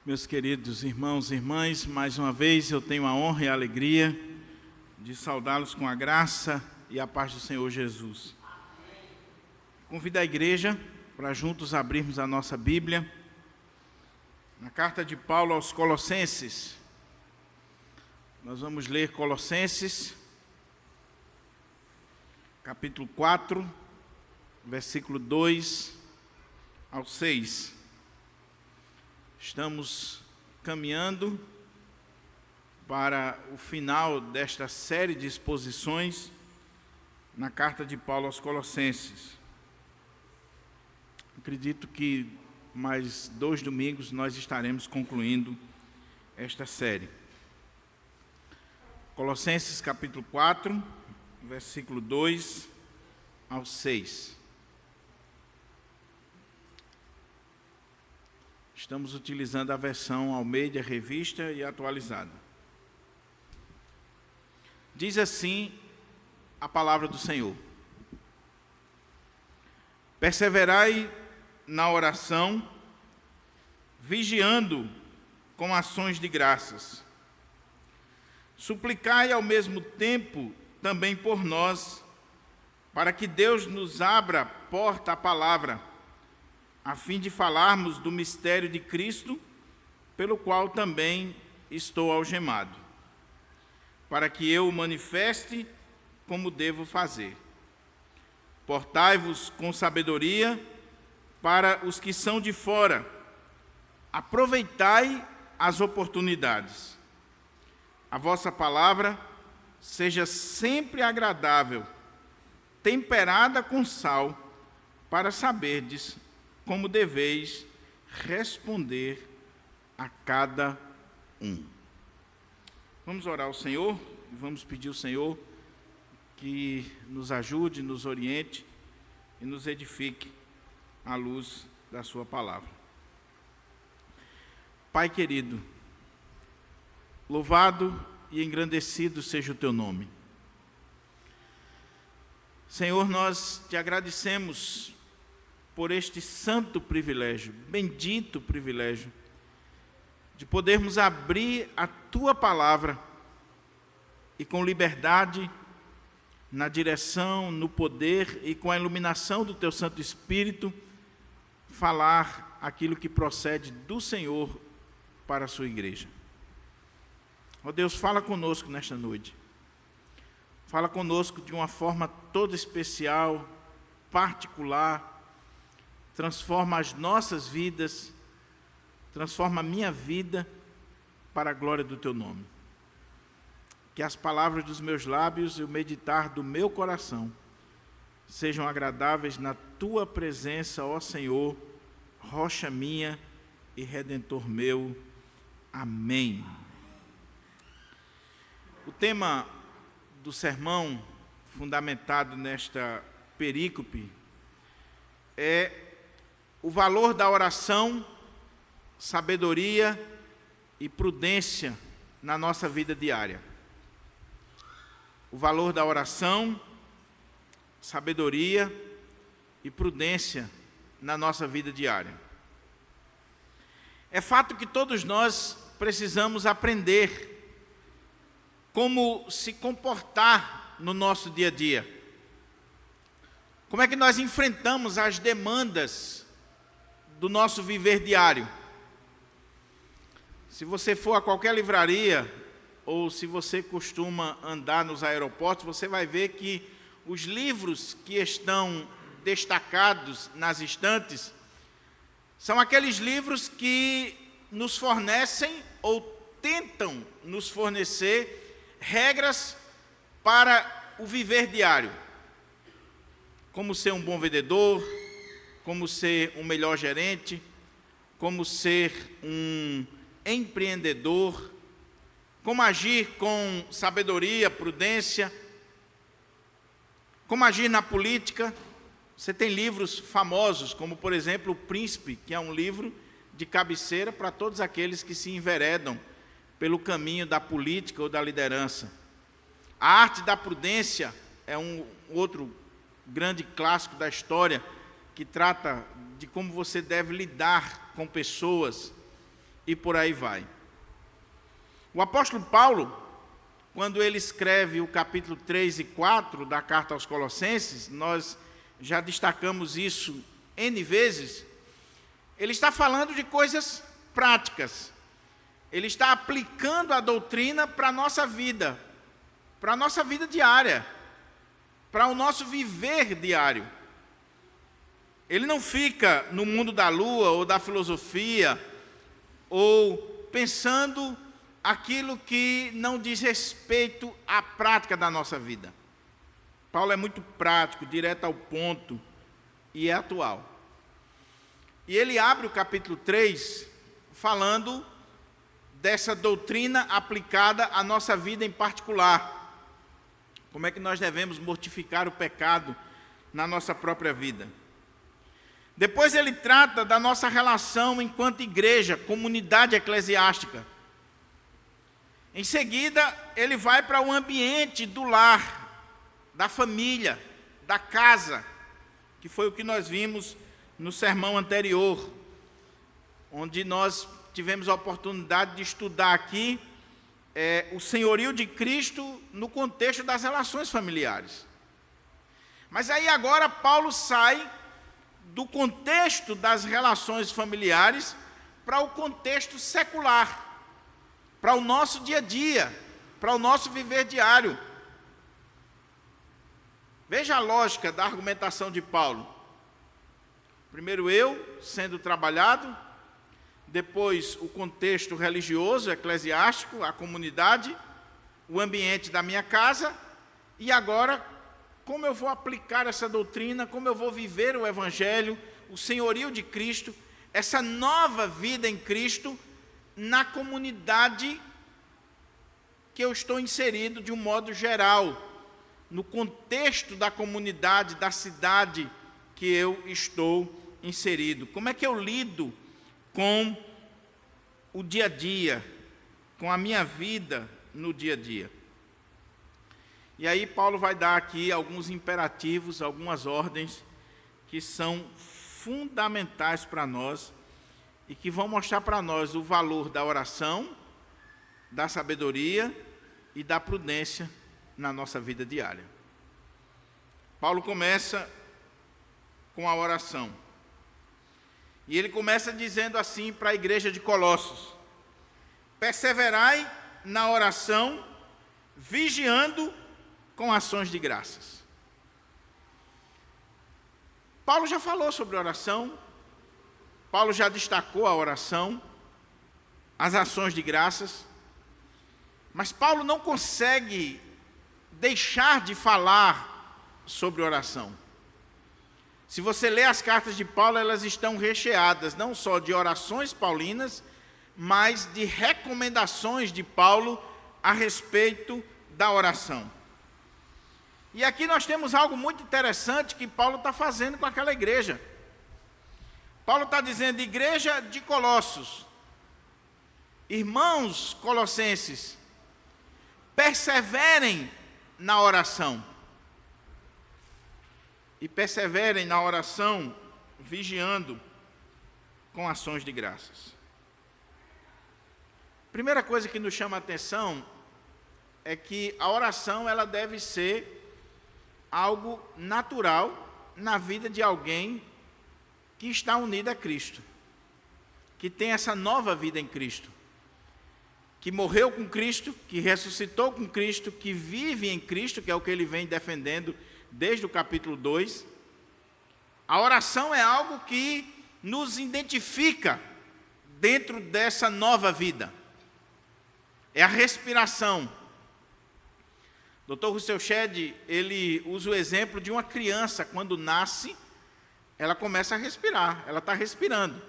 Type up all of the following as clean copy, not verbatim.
Meus queridos irmãos e irmãs, mais uma vez eu tenho a honra e a alegria de saudá-los com a graça e a paz do Senhor Jesus. Convido a igreja para juntos abrirmos a nossa Bíblia na carta de Paulo aos Colossenses. Nós vamos ler Colossenses, capítulo 4, versículo 2 ao 6. Estamos caminhando para o final desta série de exposições na carta de Paulo aos Colossenses. Acredito que mais 2 domingos nós estaremos concluindo esta série. Colossenses capítulo 4, versículo 2 ao 6. Estamos utilizando a versão Almeida Revista e Atualizada. Diz assim a palavra do Senhor: perseverai na oração, vigiando com ações de graças. Suplicai ao mesmo tempo também por nós, para que Deus nos abra porta à palavra, a fim de falarmos do mistério de Cristo, pelo qual também estou algemado, para que eu o manifeste como devo fazer. Portai-vos com sabedoria para os que são de fora, aproveitai as oportunidades. A vossa palavra seja sempre agradável, temperada com sal, para saberdes como deveis responder a cada um. Vamos orar ao Senhor, vamos pedir ao Senhor que nos ajude, nos oriente e nos edifique à luz da sua palavra. Pai querido, louvado e engrandecido seja o teu nome. Senhor, nós te agradecemos por este santo privilégio, bendito privilégio, de podermos abrir a tua palavra e com liberdade, na direção, no poder e com a iluminação do teu Santo Espírito, falar aquilo que procede do Senhor para a sua igreja. Ó Deus, fala conosco nesta noite. Fala conosco de uma forma toda especial, particular. Transforma as nossas vidas, transforma a minha vida para a glória do teu nome. Que as palavras dos meus lábios e o meditar do meu coração sejam agradáveis na tua presença, ó Senhor, rocha minha e redentor meu. Amém. O tema do sermão, fundamentado nesta perícope, é o valor da oração, sabedoria e prudência na nossa vida diária. O valor da oração, sabedoria e prudência na nossa vida diária. É fato que todos nós precisamos aprender como se comportar no nosso dia a dia. Como é que nós enfrentamos as demandas do nosso viver diário? Se você for a qualquer livraria, ou se você costuma andar nos aeroportos, você vai ver que os livros que estão destacados nas estantes são aqueles livros que nos fornecem ou tentam nos fornecer regras para o viver diário. Como ser um bom vendedor, como ser um melhor gerente, como ser um empreendedor, como agir com sabedoria, prudência, como agir na política. Você tem livros famosos, como por exemplo O Príncipe, que é um livro de cabeceira para todos aqueles que se enveredam pelo caminho da política ou da liderança. A Arte da Prudência é um outro grande clássico da história, que trata de como você deve lidar com pessoas e por aí vai. O apóstolo Paulo, quando ele escreve o capítulo 3 e 4 da carta aos Colossenses, nós já destacamos isso N vezes, ele está falando de coisas práticas. Ele está aplicando a doutrina para a nossa vida diária, para o nosso viver diário. Ele não fica no mundo da lua ou da filosofia, ou pensando aquilo que não diz respeito à prática da nossa vida. Paulo é muito prático, direto ao ponto e é atual. E ele abre o capítulo 3 falando dessa doutrina aplicada à nossa vida em particular. Como é que nós devemos mortificar o pecado na nossa própria vida. Depois ele trata da nossa relação enquanto igreja, comunidade eclesiástica. Em seguida, ele vai para o ambiente do lar, da família, da casa, que foi o que nós vimos no sermão anterior, onde nós tivemos a oportunidade de estudar aqui o senhorio de Cristo no contexto das relações familiares. Mas aí agora Paulo sai do contexto das relações familiares para o contexto secular, para o nosso dia a dia, para o nosso viver diário. Veja a lógica da argumentação de Paulo. Primeiro eu sendo trabalhado, depois o contexto religioso, eclesiástico, a comunidade, o ambiente da minha casa, e agora como eu vou aplicar essa doutrina, como eu vou viver o Evangelho, o senhorio de Cristo, essa nova vida em Cristo, na comunidade que eu estou inserido de um modo geral, no contexto da comunidade, da cidade que eu estou inserido. Como é que eu lido com o dia a dia, com a minha vida no dia a dia? E aí Paulo vai dar aqui alguns imperativos, algumas ordens que são fundamentais para nós e que vão mostrar para nós o valor da oração, da sabedoria e da prudência na nossa vida diária. Paulo começa com a oração. E ele começa dizendo assim para a igreja de Colossos: perseverai na oração, vigiando com ações de graças. Paulo já falou sobre oração, Paulo já destacou a oração, as ações de graças, mas Paulo não consegue deixar de falar sobre oração. Se você ler as cartas de Paulo, elas estão recheadas não só de orações paulinas, mas de recomendações de Paulo a respeito da oração. E aqui nós temos algo muito interessante que Paulo está fazendo com aquela igreja. Paulo está dizendo: igreja de Colossos, irmãos colossenses, perseverem na oração. E perseverem na oração, vigiando com ações de graças. Primeira coisa que nos chama a atenção é que a oração ela deve ser algo natural na vida de alguém que está unido a Cristo, que tem essa nova vida em Cristo, que morreu com Cristo, que ressuscitou com Cristo, que vive em Cristo, que é o que ele vem defendendo desde o capítulo 2. A oração é algo que nos identifica dentro dessa nova vida. É a respiração. Dr. Russell Shedd, ele usa o exemplo de uma criança, quando nasce, ela começa a respirar, ela está respirando.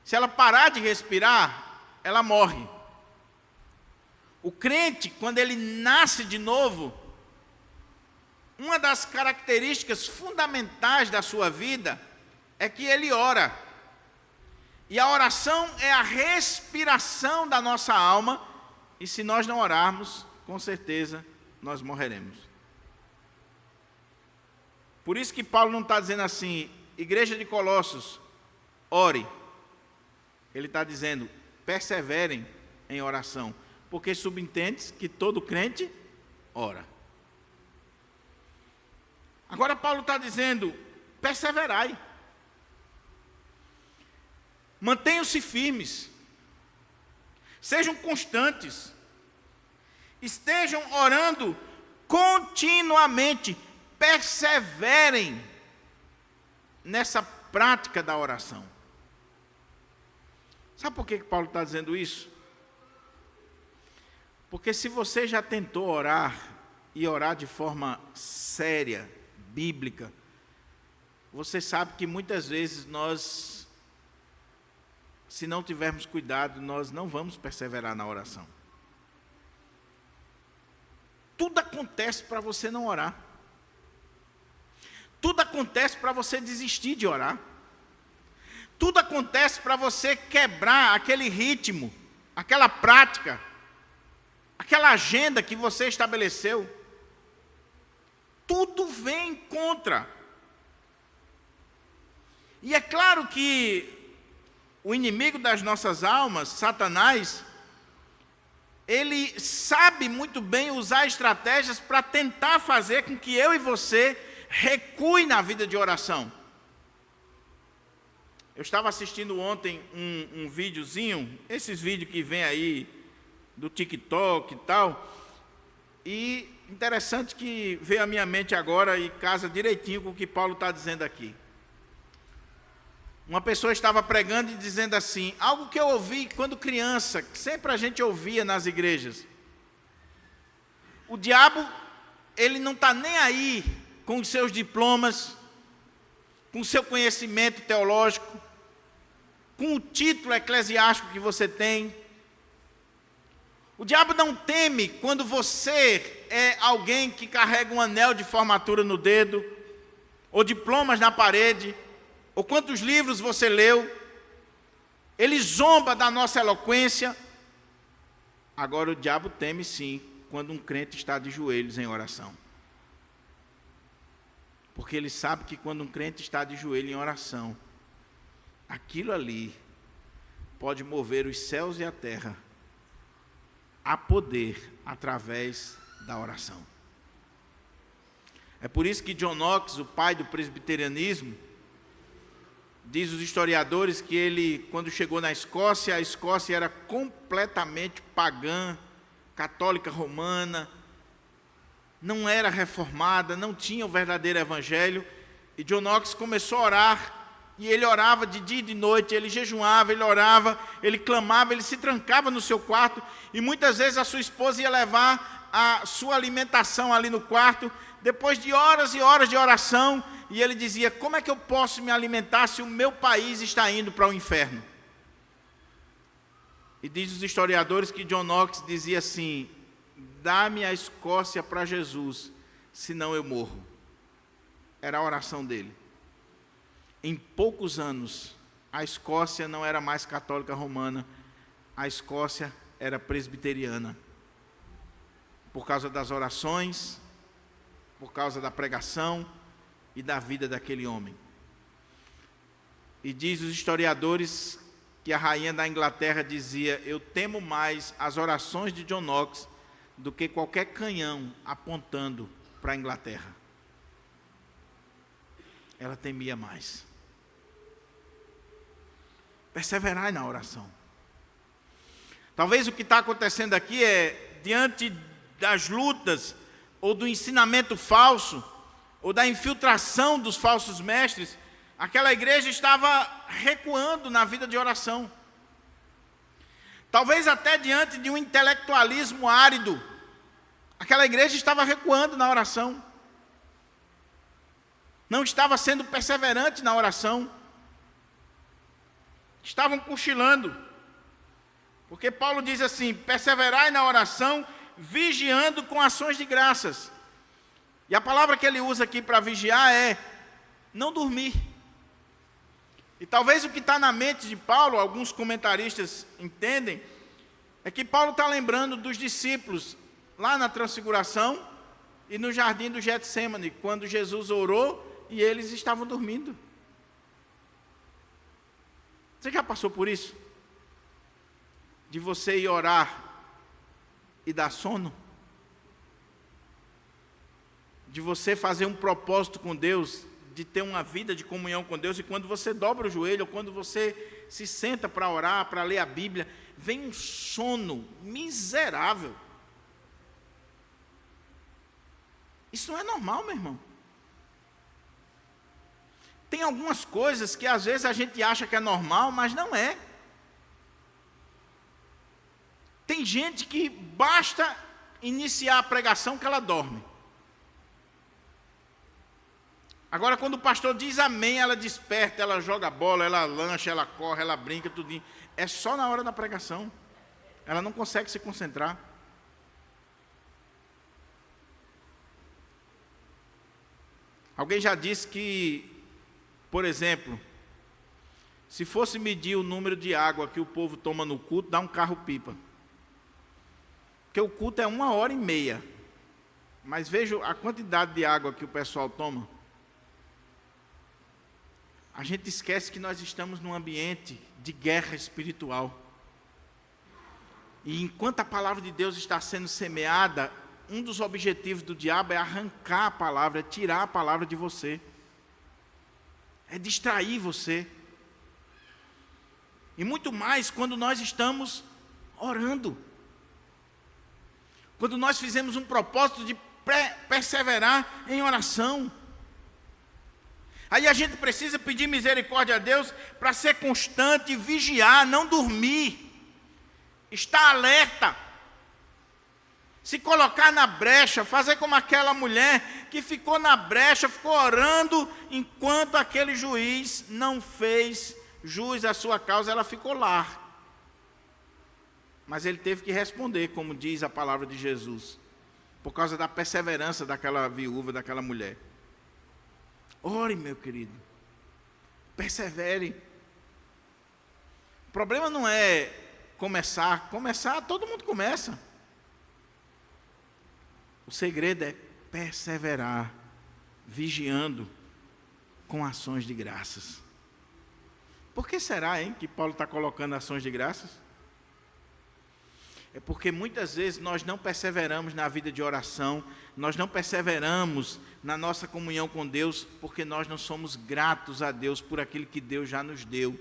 Se ela parar de respirar, ela morre. O crente, quando ele nasce de novo, uma das características fundamentais da sua vida é que ele ora. E a oração é a respiração da nossa alma, e se nós não orarmos, com certeza nós morreremos. Por isso que Paulo não está dizendo assim: igreja de Colossos, ore. Ele está dizendo: perseverem em oração, porque subentende que todo crente ora. Agora Paulo está dizendo, perseverai. Mantenham-se firmes. Sejam constantes. Estejam orando continuamente. Perseverem nessa prática da oração. Sabe por que Paulo está dizendo isso? Porque se você já tentou orar, e orar de forma séria, bíblica, você sabe que muitas vezes nós, se não tivermos cuidado, nós não vamos perseverar na oração. Tudo acontece para você não orar. Tudo acontece para você desistir de orar. Tudo acontece para você quebrar aquele ritmo, aquela prática, aquela agenda que você estabeleceu. Tudo vem contra. E é claro que o inimigo das nossas almas, Satanás, ele sabe muito bem usar estratégias para tentar fazer com que eu e você recue na vida de oração. Eu estava assistindo ontem um videozinho, esses vídeos que vem aí do TikTok e tal, e interessante que veio à minha mente agora e casa direitinho com o que Paulo está dizendo aqui. Uma pessoa estava pregando e dizendo assim, algo que eu ouvi quando criança, que sempre a gente ouvia nas igrejas. O diabo, ele não está nem aí com os seus diplomas, com o seu conhecimento teológico, com o título eclesiástico que você tem. O diabo não teme quando você é alguém que carrega um anel de formatura no dedo, ou diplomas na parede, ou quantos livros você leu. Ele zomba da nossa eloquência. Agora o diabo teme sim, quando um crente está de joelhos em oração. Porque ele sabe que quando um crente está de joelho em oração, aquilo ali pode mover os céus e a terra a poder através da oração. É por isso que John Knox, o pai do presbiterianismo, diz os historiadores que ele, quando chegou na Escócia, a Escócia era completamente pagã, católica romana, não era reformada, não tinha o verdadeiro evangelho, e John Knox começou a orar, e ele orava de dia e de noite, ele jejuava, ele orava, ele clamava, ele se trancava no seu quarto, e muitas vezes a sua esposa ia levar a sua alimentação ali no quarto, depois de horas e horas de oração, e ele dizia, como é que eu posso me alimentar se o meu país está indo para o inferno? E diz os historiadores que John Knox dizia assim, dá-me a Escócia para Jesus, senão eu morro. Era a oração dele. Em poucos anos, a Escócia não era mais católica romana, a Escócia era presbiteriana. Por causa das orações, por causa da pregação e da vida daquele homem. E diz os historiadores que a rainha da Inglaterra dizia, eu temo mais as orações de John Knox do que qualquer canhão apontando para a Inglaterra. Ela temia mais. Perseverai na oração. Talvez o que está acontecendo aqui é, diante das lutas, ou do ensinamento falso, ou da infiltração dos falsos mestres, aquela igreja estava recuando na vida de oração. Talvez até diante de um intelectualismo árido, aquela igreja estava recuando na oração. Não estava sendo perseverante na oração. Estavam cochilando. Porque Paulo diz assim, perseverai na oração, vigiando com ações de graças. E a palavra que ele usa aqui para vigiar é não dormir. E talvez o que está na mente de Paulo, alguns comentaristas entendem, é que Paulo está lembrando dos discípulos lá na transfiguração e no jardim do Getsêmani, quando Jesus orou e eles estavam dormindo. Você já passou por isso? de você ir orar e dar sono? De você fazer um propósito com Deus, de ter uma vida de comunhão com Deus, e quando você dobra o joelho, ou quando você se senta para orar, para ler a Bíblia, vem um sono miserável. Isso não é normal, meu irmão. Tem algumas coisas que às vezes a gente acha que é normal, mas não é. Tem gente que basta iniciar a pregação que ela dorme. Agora, quando o pastor diz amém, ela desperta, ela joga bola, ela lancha, ela corre, ela brinca, tudinho. É só na hora da pregação. Ela não consegue se concentrar. Alguém já disse que, por exemplo, se fosse medir o número de água que o povo toma no culto, dá um carro-pipa. Porque o culto é 1h30. Mas veja a quantidade de água que o pessoal toma. A gente esquece que nós estamos num ambiente de guerra espiritual. E enquanto a palavra de Deus está sendo semeada, um dos objetivos do diabo é arrancar a palavra, é tirar a palavra de você. É distrair você. E muito mais quando nós estamos orando. Quando nós fizemos um propósito de perseverar em oração. Aí a gente precisa pedir misericórdia a Deus para ser constante, vigiar, não dormir, estar alerta, se colocar na brecha, fazer como aquela mulher que ficou na brecha, ficou orando, enquanto aquele juiz não fez jus à sua causa, ela ficou lá. Mas ele teve que responder, como diz a palavra de Jesus, por causa da perseverança daquela viúva, daquela mulher. Ore, meu querido, persevere. O problema não é começar todo mundo começa. O segredo é perseverar, vigiando com ações de graças. Por que será, que Paulo está colocando ações de graças? É porque muitas vezes nós não perseveramos na vida de oração, nós não perseveramos na nossa comunhão com Deus, porque nós não somos gratos a Deus por aquilo que Deus já nos deu,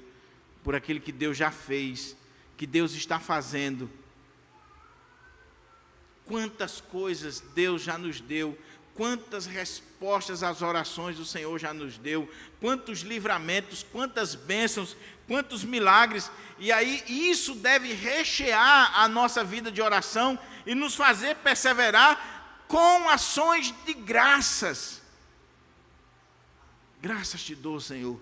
por aquilo que Deus já fez, que Deus está fazendo. Quantas coisas Deus já nos deu, quantas respostas às orações o Senhor já nos deu, quantos livramentos, quantas bênçãos, quantos milagres, e aí isso deve rechear a nossa vida de oração e nos fazer perseverar com ações de graças. Graças te dou, Senhor,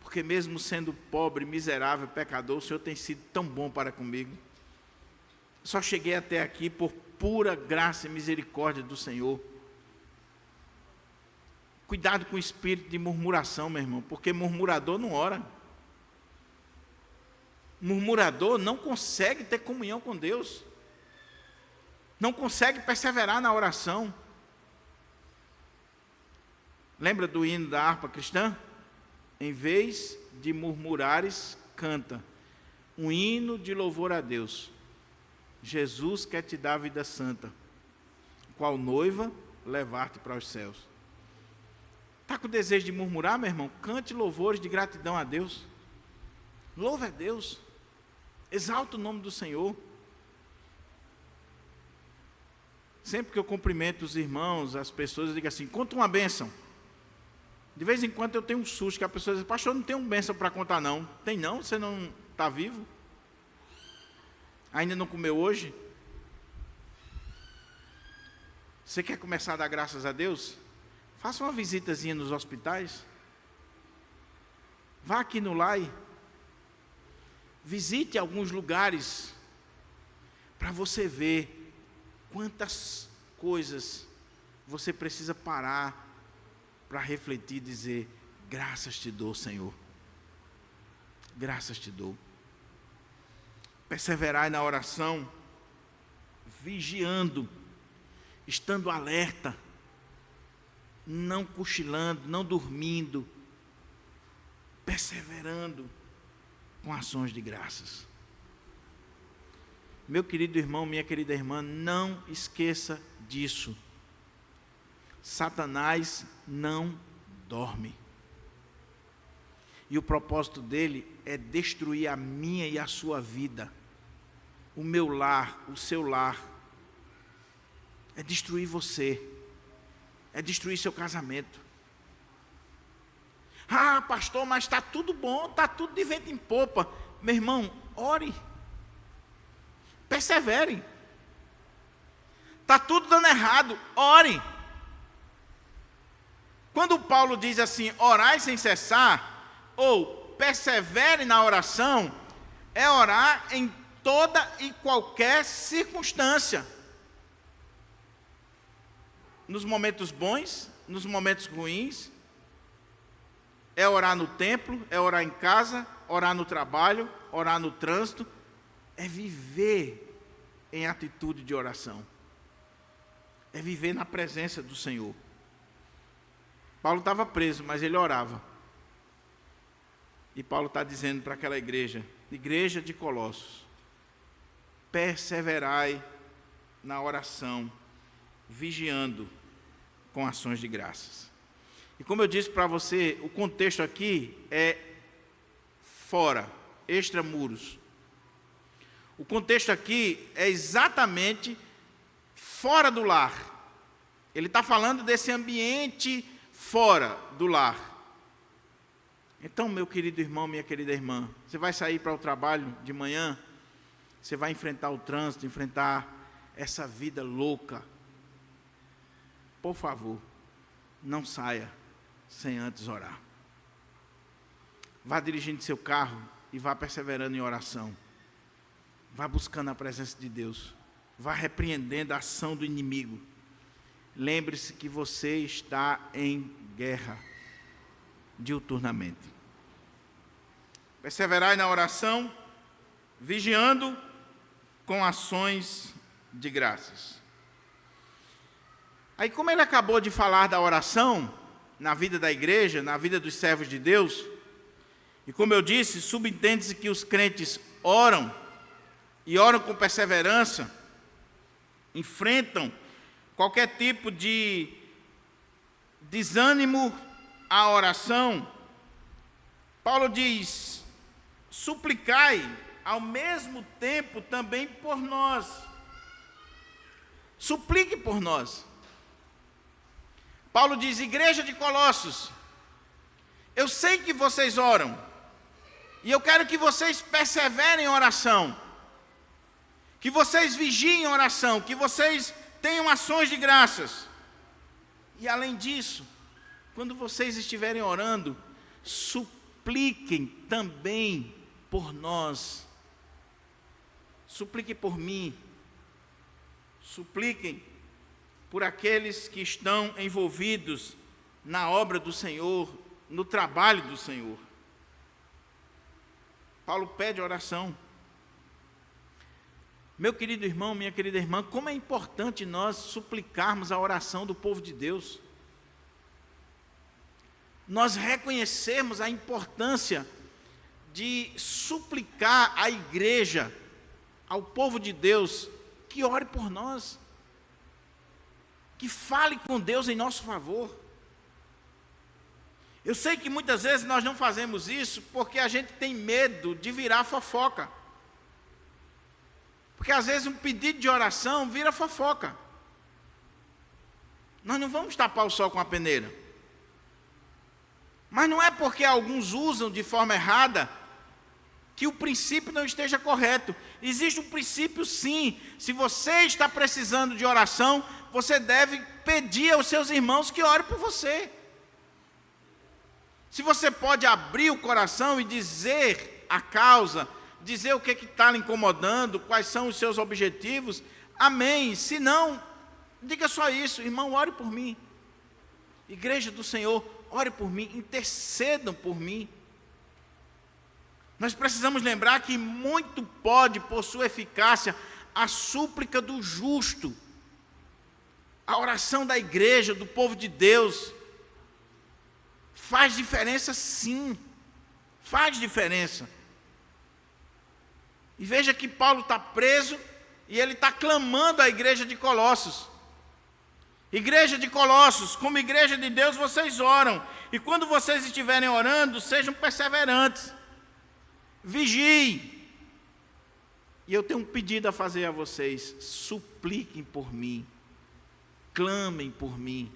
porque mesmo sendo pobre, miserável, pecador, o Senhor tem sido tão bom para comigo. Só cheguei até aqui por pura graça e misericórdia do Senhor. Cuidado com o espírito de murmuração, meu irmão, porque murmurador não ora. Murmurador não consegue ter comunhão com Deus. Não consegue perseverar na oração. Lembra do hino da harpa cristã? Em vez de murmurares, canta um hino de louvor a Deus. Jesus quer te dar a vida santa, qual noiva levar-te para os céus. Está com desejo de murmurar, meu irmão? Cante louvores de gratidão a Deus. Louve a Deus. Exalta o nome do Senhor. Sempre que eu cumprimento os irmãos, as pessoas, eu digo assim, conta uma bênção. De vez em quando eu tenho um susto, que a pessoa diz, pastor, não tem uma bênção para contar não. Tem não? Você não está vivo? Ainda não comeu hoje? Você quer começar a dar graças a Deus? Faça uma visitazinha nos hospitais. Vá aqui no LAI. Visite alguns lugares para você ver quantas coisas você precisa parar para refletir e dizer, graças te dou, Senhor. Graças te dou. Perseverai na oração, vigiando, estando alerta, não cochilando, não dormindo, perseverando com ações de graças. Meu querido irmão, minha querida irmã, não esqueça disso. Satanás não dorme. E o propósito dele é destruir a minha e a sua vida, o meu lar, o seu lar. É destruir você, é destruir seu casamento. Ah, pastor, mas está tudo bom, está tudo de vento em popa. Meu irmão, ore, persevere. Está tudo dando errado, ore. Quando Paulo diz assim, orai sem cessar, ou persevere na oração, é orar em toda e qualquer circunstância. Nos momentos bons, nos momentos ruins, é orar no templo, é orar em casa, orar no trabalho, orar no trânsito, é viver em atitude de oração, é viver na presença do Senhor. Paulo estava preso, mas ele orava. E Paulo está dizendo para aquela igreja de Colossos, perseverai na oração, vigiando com ações de graças. E como eu disse para você, o contexto aqui é fora, extramuros. O contexto aqui é exatamente fora do lar. Ele está falando desse ambiente fora do lar. Então, meu querido irmão, minha querida irmã, você vai sair para o trabalho de manhã, você vai enfrentar o trânsito, enfrentar essa vida louca. Por favor, não saia sem antes orar. Vá dirigindo seu carro e vá perseverando em oração. Vá buscando a presença de Deus. Vá repreendendo a ação do inimigo. Lembre-se que você está em guerra diuturnamente. Perseverai na oração, vigiando com ações de graças. Aí, como ele acabou de falar da oração na vida da igreja, na vida dos servos de Deus, e como eu disse, subentende-se que os crentes oram, e oram com perseverança, enfrentam qualquer tipo de desânimo à oração. Paulo diz, suplicai ao mesmo tempo também por nós. Suplique por nós. Paulo diz, igreja de Colossos, eu sei que vocês oram, e eu quero que vocês perseverem em oração, que vocês vigiem em oração, que vocês tenham ações de graças. E além disso, quando vocês estiverem orando, supliquem também por nós. Supliquem por mim. Supliquem por aqueles que estão envolvidos na obra do Senhor, no trabalho do Senhor. Paulo pede oração. Meu querido irmão, minha querida irmã, como é importante nós suplicarmos a oração do povo de Deus. Nós reconhecemos a importância de suplicar à igreja, ao povo de Deus, que ore por nós, que fale com Deus em nosso favor. Eu sei que muitas vezes nós não fazemos isso porque a gente tem medo de virar fofoca. Porque às vezes um pedido de oração vira fofoca. Nós não vamos tapar o sol com a peneira. Mas não é porque alguns usam de forma errada que o princípio não esteja correto. Existe um princípio sim. Se você está precisando de oração, você deve pedir aos seus irmãos que orem por você. Se você pode abrir o coração e dizer a causa, dizer o que está lhe incomodando, quais são os seus objetivos, amém. Se não, diga só isso, irmão, ore por mim. Igreja do Senhor, ore por mim, intercedam por mim. Nós precisamos lembrar que muito pode, por sua eficácia, a súplica do justo, a oração da igreja, do povo de Deus, faz diferença sim, faz diferença. E veja que Paulo está preso, e ele está clamando à igreja de Colossos. Igreja de Colossos, como igreja de Deus, vocês oram. E quando vocês estiverem orando, sejam perseverantes. Vigiem. E eu tenho um pedido a fazer a vocês. Supliquem por mim. Clamem por mim.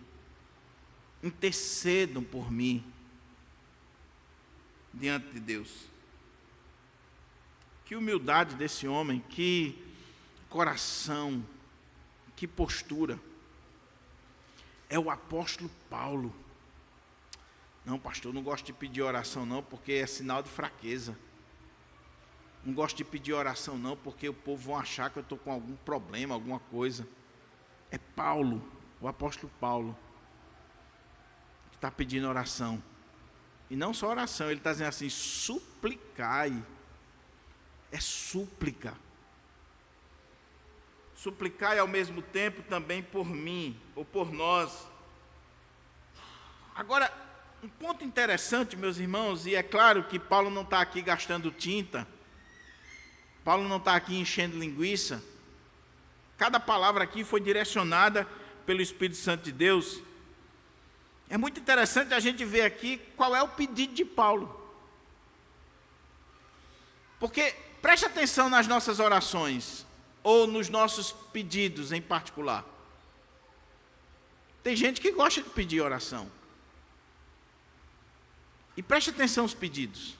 Intercedam por mim. Diante de Deus. Que humildade desse homem. Que coração. Que postura. É o apóstolo Paulo. Não, pastor, não gosto de pedir oração não, porque é sinal de fraqueza. Não gosto de pedir oração não, porque o povo vai achar que eu estou com algum problema, alguma coisa. É Paulo, o apóstolo Paulo, que está pedindo oração. E não só oração, ele está dizendo assim, suplicai. É súplica. Suplicai ao mesmo tempo também por mim, ou por nós. Agora, um ponto interessante, meus irmãos, e é claro que Paulo não está aqui gastando tinta, Paulo não está aqui enchendo linguiça. Cada palavra aqui foi direcionada pelo Espírito Santo de Deus. É muito interessante a gente ver aqui qual é o pedido de Paulo. Porque, preste atenção nas nossas orações, ou nos nossos pedidos em particular. Tem gente que gosta de pedir oração. E preste atenção aos pedidos.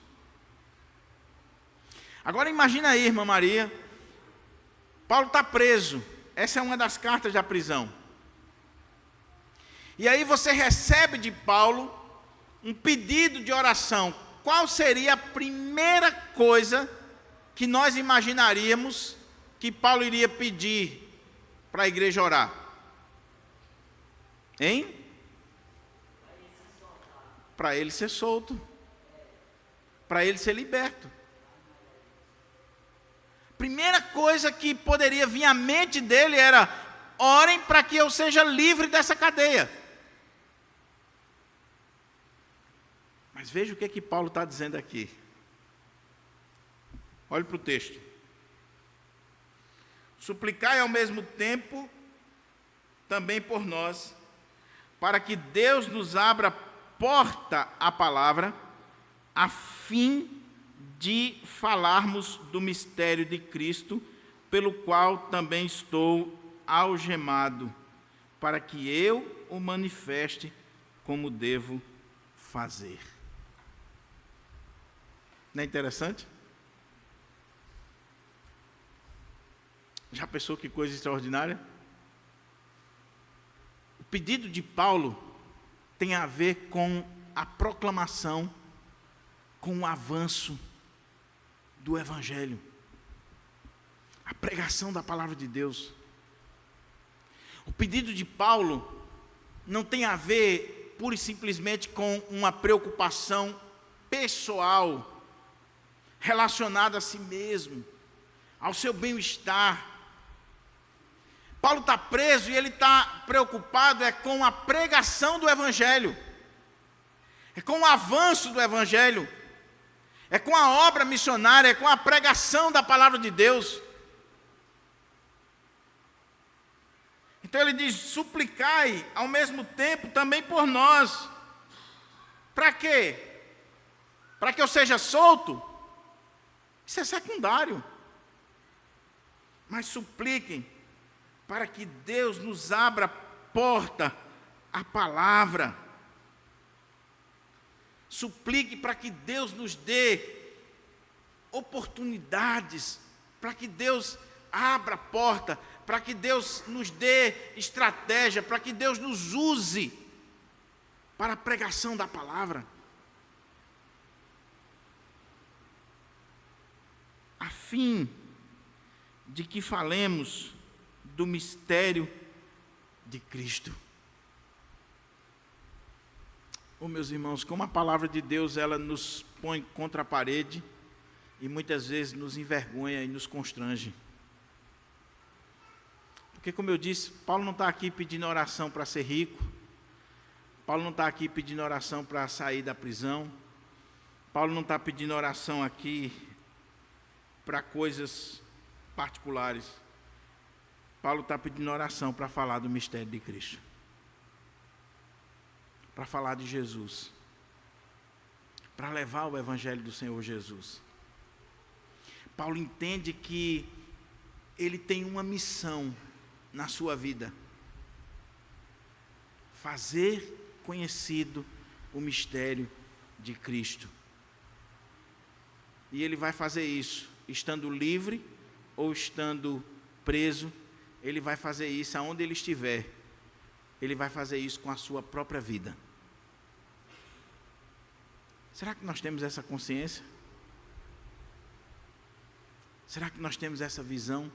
Agora imagina aí, irmã Maria, Paulo está preso. Essa é uma das cartas da prisão. E aí você recebe de Paulo um pedido de oração. Qual seria a primeira coisa que nós imaginaríamos que Paulo iria pedir para a igreja orar? Hein? Para ele ser solto. Para ele ser liberto. Primeira coisa que poderia vir à mente dele era: orem para que eu seja livre dessa cadeia. Mas veja o que Paulo está dizendo aqui. Olhe para o texto. Suplicai ao mesmo tempo também por nós, para que Deus nos abra porta à palavra, a fim de falarmos do mistério de Cristo, pelo qual também estou algemado, para que eu o manifeste como devo fazer. Não é interessante? Já pensou que coisa extraordinária? O pedido de Paulo tem a ver com a proclamação, com o avanço do Evangelho, a pregação da palavra de Deus. O pedido de Paulo não tem a ver pura e simplesmente com uma preocupação pessoal, relacionada a si mesmo, ao seu bem-estar. Paulo está preso e ele está preocupado com a pregação do Evangelho, é com o avanço do Evangelho, é com a obra missionária, é com a pregação da palavra de Deus. Então ele diz: suplicai ao mesmo tempo também por nós. Para quê? Para que eu seja solto? Isso é secundário. Mas supliquem para que Deus nos abra porta à palavra. Suplique para que Deus nos dê oportunidades, para que Deus abra a porta, para que Deus nos dê estratégia, para que Deus nos use para a pregação da palavra. A fim de que falemos do mistério de Cristo. Oh, meus irmãos, como a palavra de Deus, ela nos põe contra a parede e muitas vezes nos envergonha e nos constrange. Porque, como eu disse, Paulo não está aqui pedindo oração para ser rico, Paulo não está aqui pedindo oração para sair da prisão, Paulo não está pedindo oração aqui para coisas particulares. Paulo está pedindo oração para falar do mistério de Cristo, para falar de Jesus, para levar o evangelho do Senhor Jesus. Paulo entende que ele tem uma missão na sua vida: fazer conhecido o mistério de Cristo. E ele vai fazer isso, estando livre ou estando preso. Ele vai fazer isso aonde ele estiver. Ele vai fazer isso com a sua própria vida. Será que nós temos essa consciência? Será que nós temos essa visão?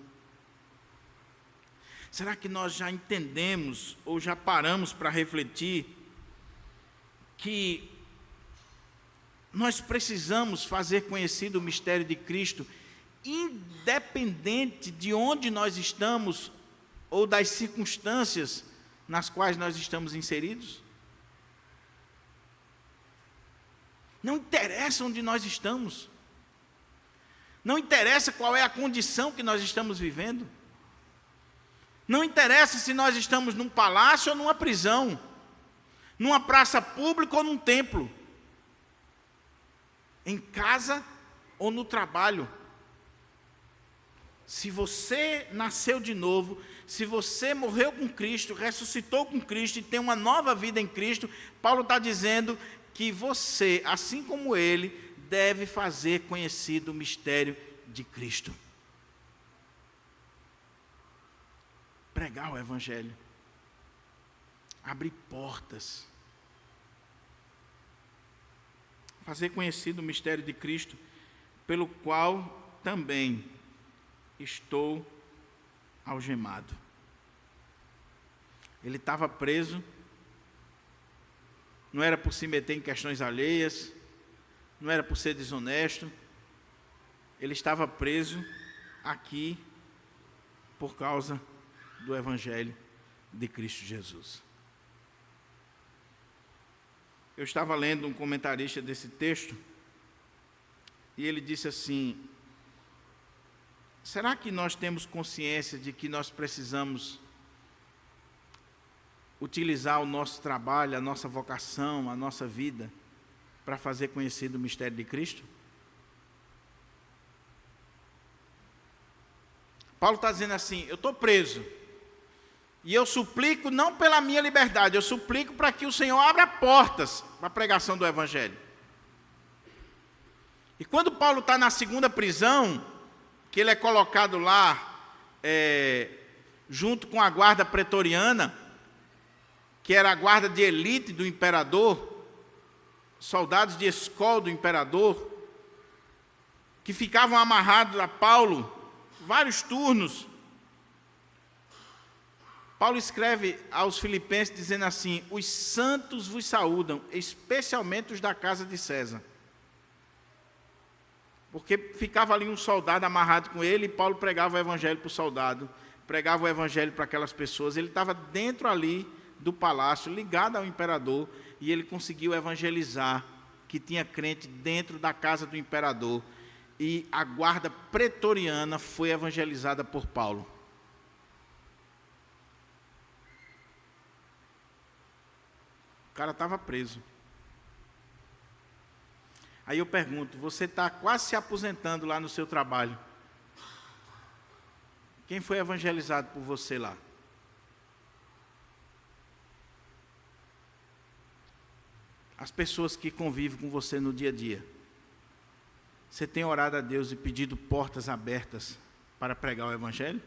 Será que nós já entendemos ou já paramos para refletir que nós precisamos fazer conhecido o mistério de Cristo, independente de onde nós estamos ou das circunstâncias nas quais nós estamos inseridos? Não interessa onde nós estamos. Não interessa qual é a condição que nós estamos vivendo. Não interessa se nós estamos num palácio ou numa prisão, numa praça pública ou num templo, em casa ou no trabalho. Se você nasceu de novo, se você morreu com Cristo, ressuscitou com Cristo e tem uma nova vida em Cristo, Paulo está dizendo que você, assim como ele, deve fazer conhecido o mistério de Cristo. Pregar o evangelho, abrir portas, fazer conhecido o mistério de Cristo, pelo qual também estou algemado. Ele estava preso, não era por se meter em questões alheias, não era por ser desonesto, ele estava preso aqui por causa do evangelho de Cristo Jesus. Eu estava lendo um comentarista desse texto e ele disse assim: será que nós temos consciência de que nós precisamos utilizar o nosso trabalho, a nossa vocação, a nossa vida para fazer conhecido o mistério de Cristo? Paulo está dizendo assim: eu estou preso, e eu suplico não pela minha liberdade, eu suplico para que o Senhor abra portas para a pregação do evangelho. E quando Paulo está na segunda prisão, que ele é colocado lá, junto com a guarda pretoriana, que era a guarda de elite do imperador, soldados de escolta do imperador, que ficavam amarrados a Paulo vários turnos. Paulo escreve aos Filipenses dizendo assim: os santos vos saúdam, especialmente os da casa de César. Porque ficava ali um soldado amarrado com ele, e Paulo pregava o evangelho para o soldado, pregava o evangelho para aquelas pessoas. Ele estava dentro ali do palácio, ligado ao imperador, e ele conseguiu evangelizar, que tinha crente dentro da casa do imperador, e a guarda pretoriana foi evangelizada por Paulo. O cara estava preso. Aí eu pergunto: você está quase se aposentando lá no seu trabalho, quem foi evangelizado por você lá? As pessoas que convivem com você no dia a dia. Você tem orado a Deus e pedido portas abertas para pregar o evangelho?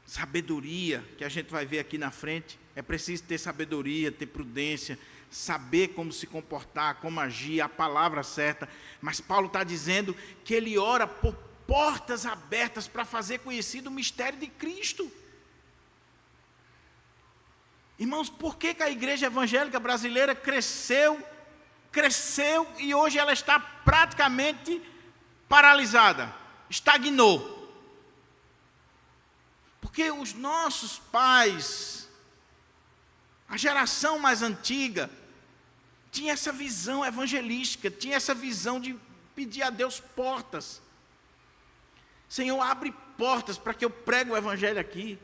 Sabedoria, que a gente vai ver aqui na frente. É preciso ter sabedoria, ter prudência, saber como se comportar, como agir, a palavra certa. Mas Paulo está dizendo que ele ora por portas abertas para fazer conhecido o mistério de Cristo. Irmãos, por que a igreja evangélica brasileira cresceu e hoje ela está praticamente paralisada, estagnou? Porque os nossos pais, a geração mais antiga, tinha essa visão evangelística, tinha essa visão de pedir a Deus portas. Senhor, abre portas para que eu pregue o evangelho aqui.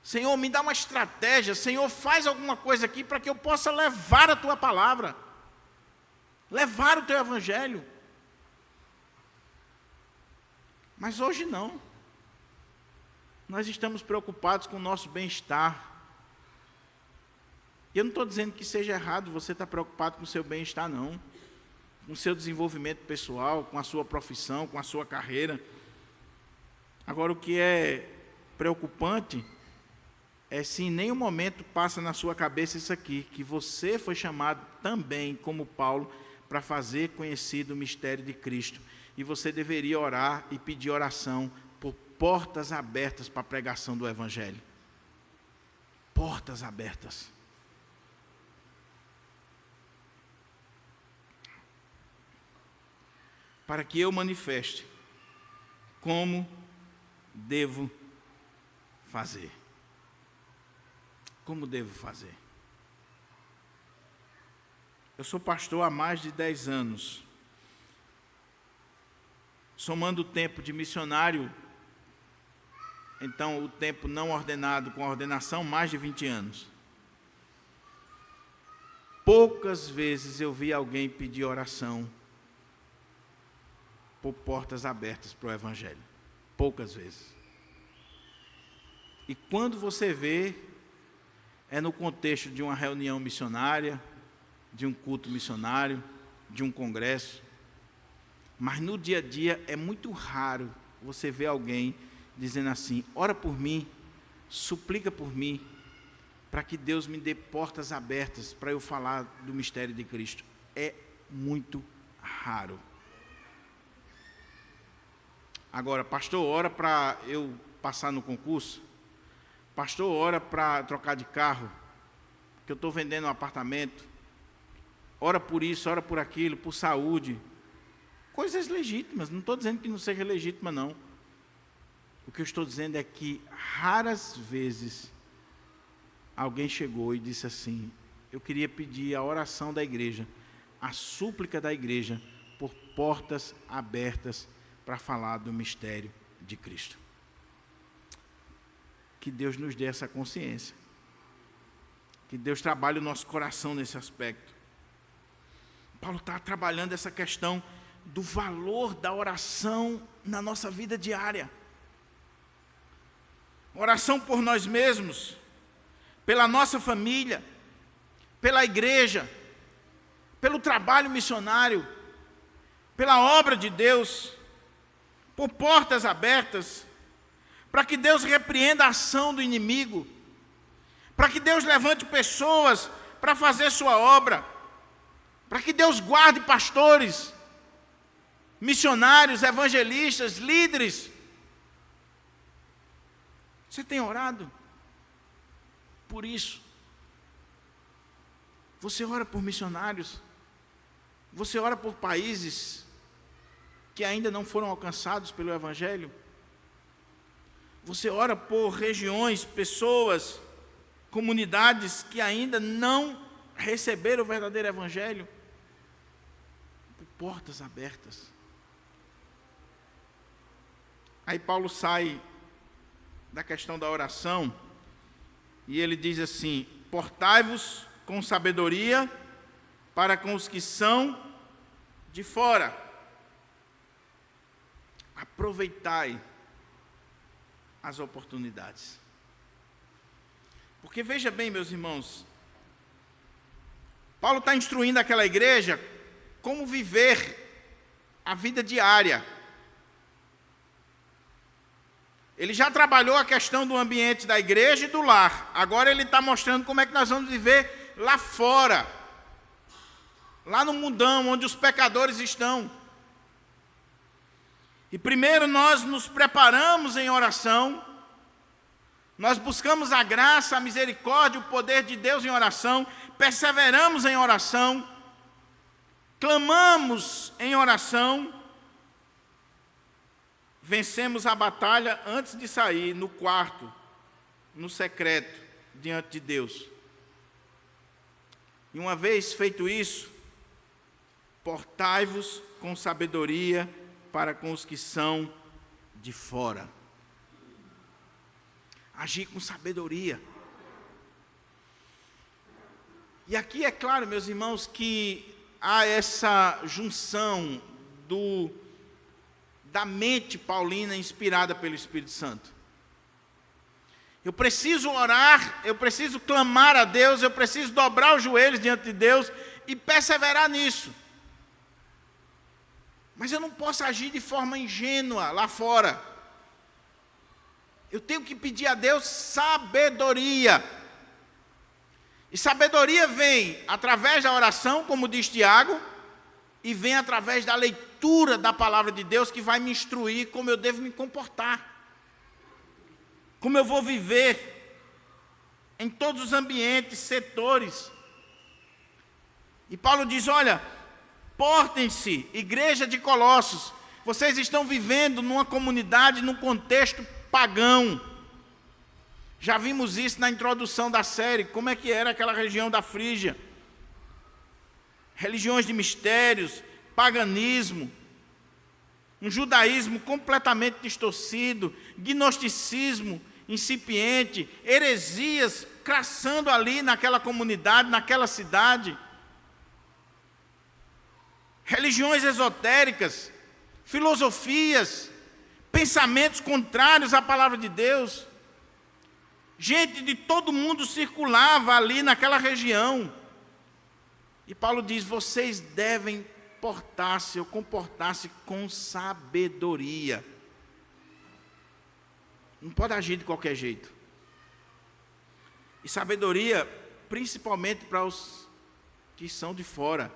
Senhor, me dá uma estratégia. Senhor, faz alguma coisa aqui para que eu possa levar a tua palavra, levar o teu evangelho. Mas hoje não. Nós estamos preocupados com o nosso bem-estar. E eu não estou dizendo que seja errado você estar preocupado com o seu bem-estar, não. Com o seu desenvolvimento pessoal, com a sua profissão, com a sua carreira. Agora, o que é preocupante é se em nenhum momento passa na sua cabeça isso aqui, que você foi chamado também, como Paulo, para fazer conhecido o mistério de Cristo. E você deveria orar e pedir oração por portas abertas para a pregação do evangelho. Portas abertas. Para que eu manifeste como devo fazer. Como devo fazer? Eu sou pastor há mais de 10 anos. Somando o tempo de missionário, então o tempo não ordenado com a ordenação, mais de 20 anos. Poucas vezes eu vi alguém pedir oração por portas abertas para o evangelho. Poucas vezes. E quando você vê, é no contexto de uma reunião missionária, de um culto missionário, de um congresso. Mas no dia a dia é muito raro você ver alguém dizendo assim: ora por mim, suplica por mim, para que Deus me dê portas abertas para eu falar do mistério de Cristo. É muito raro. Agora, pastor, ora para eu passar no concurso. Pastor, ora para trocar de carro, que eu estou vendendo um apartamento. Ora por isso, ora por aquilo, por saúde. Coisas legítimas, não estou dizendo que não seja legítima, não. O que eu estou dizendo é que raras vezes alguém chegou e disse assim: eu queria pedir a oração da igreja, a súplica da igreja, por portas abertas para falar do mistério de Cristo. Que Deus nos dê essa consciência. Que Deus trabalhe o nosso coração nesse aspecto. Paulo está trabalhando essa questão do valor da oração na nossa vida diária. Oração por nós mesmos, pela nossa família, pela igreja, pelo trabalho missionário, pela obra de Deus, por portas abertas, para que Deus repreenda a ação do inimigo, para que Deus levante pessoas para fazer sua obra, para que Deus guarde pastores, missionários, evangelistas, líderes. Você tem orado por isso? Você ora por missionários? Você ora por países que ainda não foram alcançados pelo evangelho? Você ora por regiões, pessoas, comunidades que ainda não receberam o verdadeiro evangelho? Por portas abertas. Aí Paulo sai da questão da oração e ele diz assim: portai-vos com sabedoria para com os que são de fora. Aproveitai as oportunidades. Porque veja bem, meus irmãos, Paulo está instruindo aquela igreja como viver a vida diária. Ele já trabalhou a questão do ambiente da igreja e do lar. Agora ele está mostrando como é que nós vamos viver lá fora. Lá no mundão, onde os pecadores estão. E primeiro nós nos preparamos em oração. Nós buscamos a graça, a misericórdia, o poder de Deus em oração. Perseveramos em oração. Clamamos em oração. Vencemos a batalha antes de sair no quarto, no secreto, diante de Deus. E uma vez feito isso, portai-vos com sabedoria para com os que são de fora. Agir com sabedoria. E aqui é claro, meus irmãos, que há essa junção da mente paulina inspirada pelo Espírito Santo. Eu preciso orar, eu preciso clamar a Deus, eu preciso dobrar os joelhos diante de Deus e perseverar nisso. Mas eu não posso agir de forma ingênua lá fora. Eu tenho que pedir a Deus sabedoria. E sabedoria vem através da oração, como diz Tiago, e vem através da leitura da palavra de Deus, que vai me instruir como eu devo me comportar. Como eu vou viver em todos os ambientes, setores. E Paulo diz, olha, portem-se, igreja de Colossos, vocês estão vivendo numa comunidade, num contexto pagão. Já vimos isso na introdução da série, como é que era aquela região da Frígia. Religiões de mistérios, paganismo, um judaísmo completamente distorcido, gnosticismo incipiente, heresias crassando ali naquela comunidade, naquela cidade. Religiões esotéricas, filosofias, pensamentos contrários à palavra de Deus. Gente de todo mundo circulava ali naquela região. E Paulo diz, vocês devem portar-se ou comportar-se com sabedoria. Não pode agir de qualquer jeito. E sabedoria, principalmente para os que são de fora.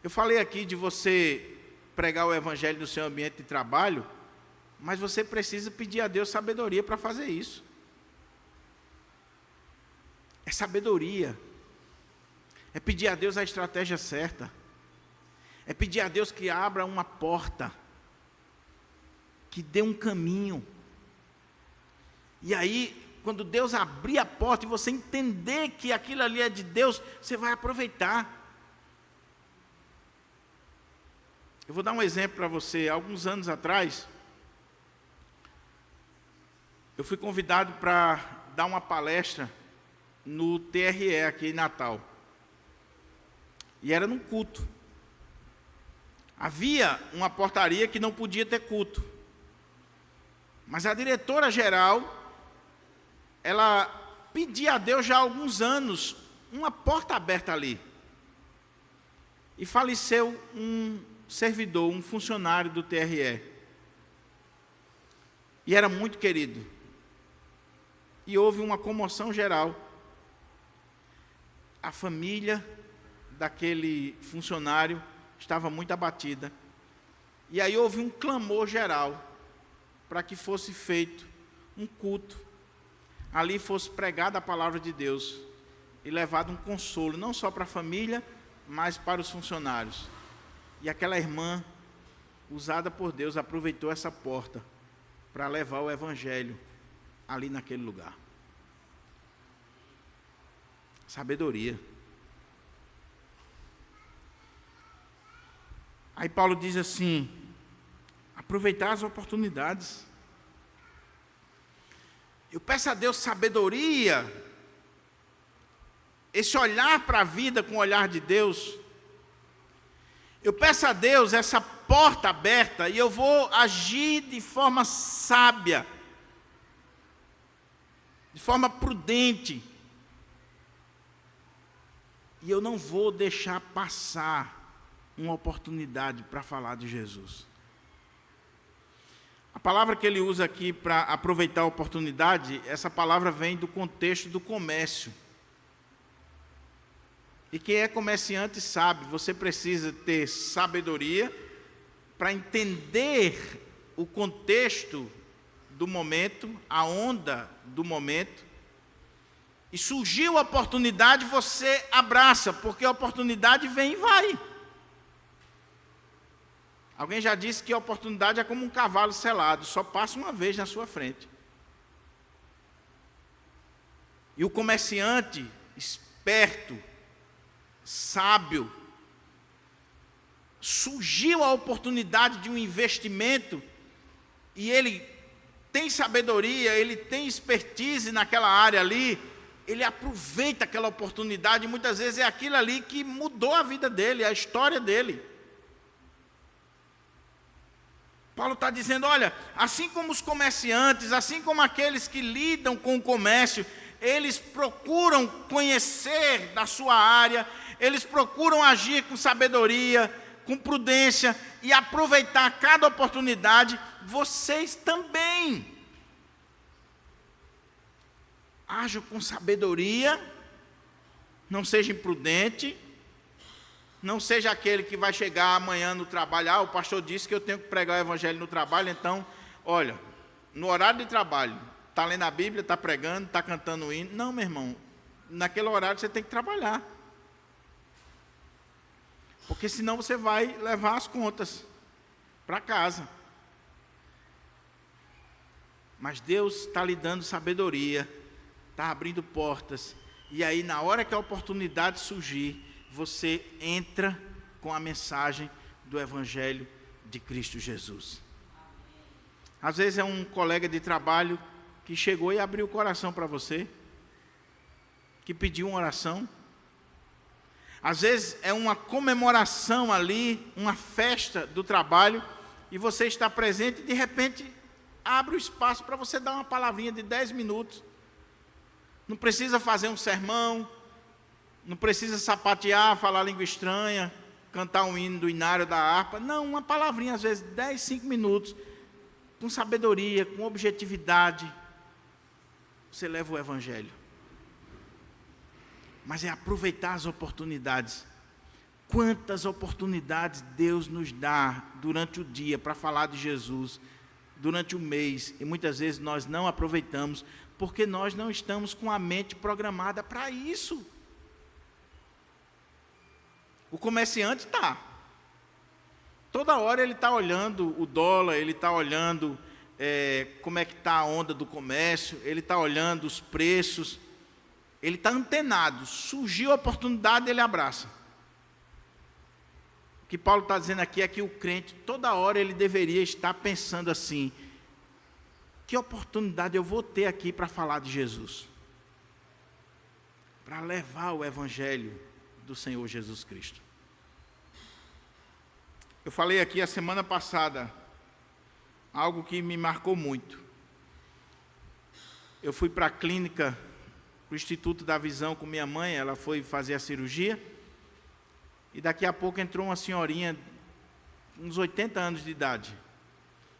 Eu falei aqui de você pregar o evangelho no seu ambiente de trabalho, mas você precisa pedir a Deus sabedoria para fazer isso. É sabedoria. É pedir a Deus a estratégia certa. É pedir a Deus que abra uma porta, que dê um caminho. E aí, quando Deus abrir a porta e você entender que aquilo ali é de Deus, você vai aproveitar. Eu vou dar um exemplo para você. Alguns anos atrás, eu fui convidado para dar uma palestra no TRE aqui em Natal. E era num culto. Havia uma portaria que não podia ter culto. Mas a diretora-geral, ela pedia a Deus já há alguns anos uma porta aberta ali. E faleceu um servidor, um funcionário do TRE. E era muito querido. E houve uma comoção geral. A família daquele funcionário estava muito abatida. E aí houve um clamor geral para que fosse feito um culto. Ali fosse pregada a palavra de Deus e levado um consolo, não só para a família, mas para os funcionários. E aquela irmã, usada por Deus, aproveitou essa porta para levar o evangelho ali naquele lugar. Sabedoria. Aí Paulo diz assim, aproveitar as oportunidades. Eu peço a Deus sabedoria, esse olhar para a vida com o olhar de Deus. Eu peço a Deus essa porta aberta e eu vou agir de forma sábia, de forma prudente. E eu não vou deixar passar uma oportunidade para falar de Jesus. A palavra que ele usa aqui para aproveitar a oportunidade, essa palavra vem do contexto do comércio. E quem é comerciante sabe, você precisa ter sabedoria para entender o contexto do momento, a onda do momento. E surgiu a oportunidade, você abraça, porque a oportunidade vem e vai. Alguém já disse que a oportunidade é como um cavalo selado, só passa uma vez na sua frente. E o comerciante, esperto, sábio, surgiu a oportunidade de um investimento, e ele tem sabedoria, ele tem expertise naquela área ali, ele aproveita aquela oportunidade, e muitas vezes é aquilo ali que mudou a vida dele, a história dele. Paulo está dizendo, olha, assim como os comerciantes, assim como aqueles que lidam com o comércio, eles procuram conhecer da sua área, eles procuram agir com sabedoria, com prudência e aproveitar cada oportunidade, vocês também ajam com sabedoria, não seja imprudente, não seja aquele que vai chegar amanhã no trabalho, o pastor disse que eu tenho que pregar o evangelho no trabalho, então, olha, no horário de trabalho, está lendo a Bíblia, está pregando, está cantando o hino. Não, meu irmão, naquele horário você tem que trabalhar, porque senão você vai levar as contas para casa. Mas Deus está lhe dando sabedoria, está abrindo portas, e aí na hora que a oportunidade surgir, você entra com a mensagem do Evangelho de Cristo Jesus. Às vezes é um colega de trabalho que chegou e abriu o coração para você, que pediu uma oração. Às vezes é uma comemoração ali, uma festa do trabalho, e você está presente e de repente abre o espaço para você dar uma palavrinha de 10 minutos. Não precisa fazer um sermão, não precisa sapatear, falar língua estranha, cantar um hino do inário da harpa. Não, uma palavrinha, às vezes 10, 5 minutos, com sabedoria, com objetividade, você leva o Evangelho. Mas é aproveitar as oportunidades. Quantas oportunidades Deus nos dá durante o dia para falar de Jesus, durante o mês, e muitas vezes nós não aproveitamos, porque nós não estamos com a mente programada para isso. O comerciante está. Toda hora ele está olhando o dólar, ele está olhando como é que está a onda do comércio, ele está olhando os preços, ele está antenado. Surgiu a oportunidade, ele abraça. O que Paulo está dizendo aqui é que o crente, toda hora ele deveria estar pensando assim, que oportunidade eu vou ter aqui para falar de Jesus? Para levar o Evangelho do Senhor Jesus Cristo. Eu falei aqui a semana passada algo que me marcou muito. Eu fui para a clínica, para o Instituto da Visão com minha mãe, ela foi fazer a cirurgia, e daqui a pouco entrou uma senhorinha, uns 80 anos de idade,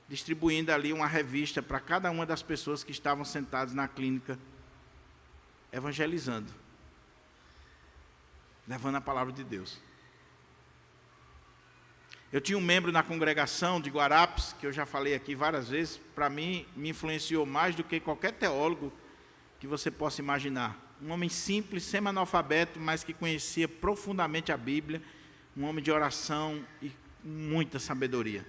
distribuindo ali uma revista para cada uma das pessoas que estavam sentadas na clínica, evangelizando, levando a palavra de Deus. Eu tinha um membro na congregação de Guarapes, que eu já falei aqui várias vezes, para mim, me influenciou mais do que qualquer teólogo que você possa imaginar. Um homem simples, semi-analfabeto, mas que conhecia profundamente a Bíblia, um homem de oração e muita sabedoria.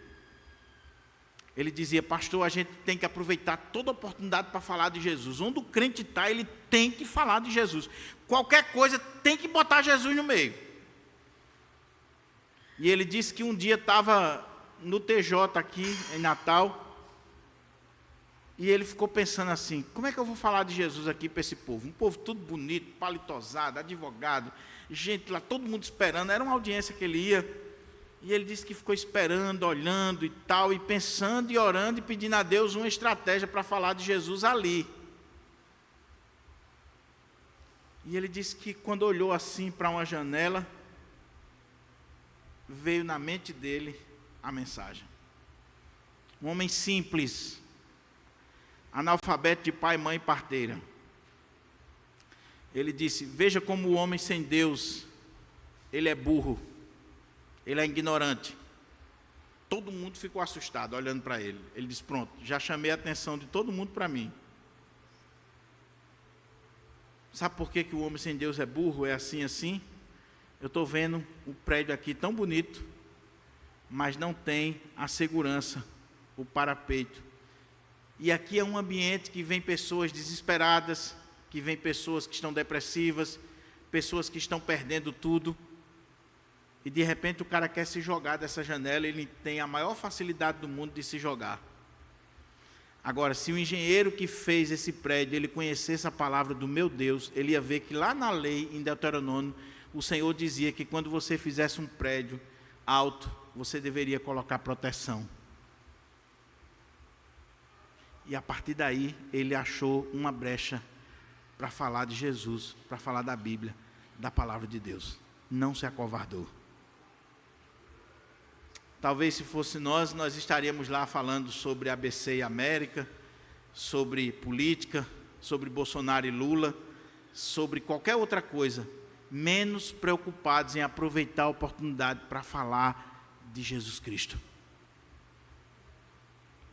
Ele dizia, pastor, a gente tem que aproveitar toda oportunidade para falar de Jesus. Onde o crente está, ele tem que falar de Jesus. Qualquer coisa tem que botar Jesus no meio. E ele disse que um dia estava no TJ aqui, em Natal, e ele ficou pensando assim, como é que eu vou falar de Jesus aqui para esse povo? Um povo tudo bonito, palitosado, advogado, gente lá, todo mundo esperando, era uma audiência que ele ia, e ele disse que ficou esperando, olhando e tal, e pensando e orando e pedindo a Deus uma estratégia para falar de Jesus ali. E ele disse que quando olhou assim para uma janela, veio na mente dele a mensagem. Um homem simples, analfabeto de pai, mãe e parteira. Ele disse, veja como o homem sem Deus, ele é burro, ele é ignorante. Todo mundo ficou assustado olhando para ele. Ele disse, pronto, já chamei a atenção de todo mundo para mim. Sabe por que o homem sem Deus é burro, é assim, assim? Eu estou vendo um prédio aqui tão bonito, mas não tem a segurança, o parapeito. E aqui é um ambiente que vem pessoas desesperadas, que vem pessoas que estão depressivas, pessoas que estão perdendo tudo. e de repente o cara quer se jogar dessa janela, ele tem a maior facilidade do mundo de se jogar. Agora, se o engenheiro que fez esse prédio, ele conhecesse a palavra do meu Deus, ele ia ver que lá na lei, em Deuteronômio, o Senhor dizia que quando você fizesse um prédio alto, você deveria colocar proteção. E a partir daí, ele achou uma brecha para falar de Jesus, para falar da Bíblia, da palavra de Deus. Não se acovardou. Talvez se fosse nós estaríamos lá falando sobre ABC e América, sobre política, sobre Bolsonaro e Lula, sobre qualquer outra coisa, menos preocupados em aproveitar a oportunidade para falar de Jesus Cristo.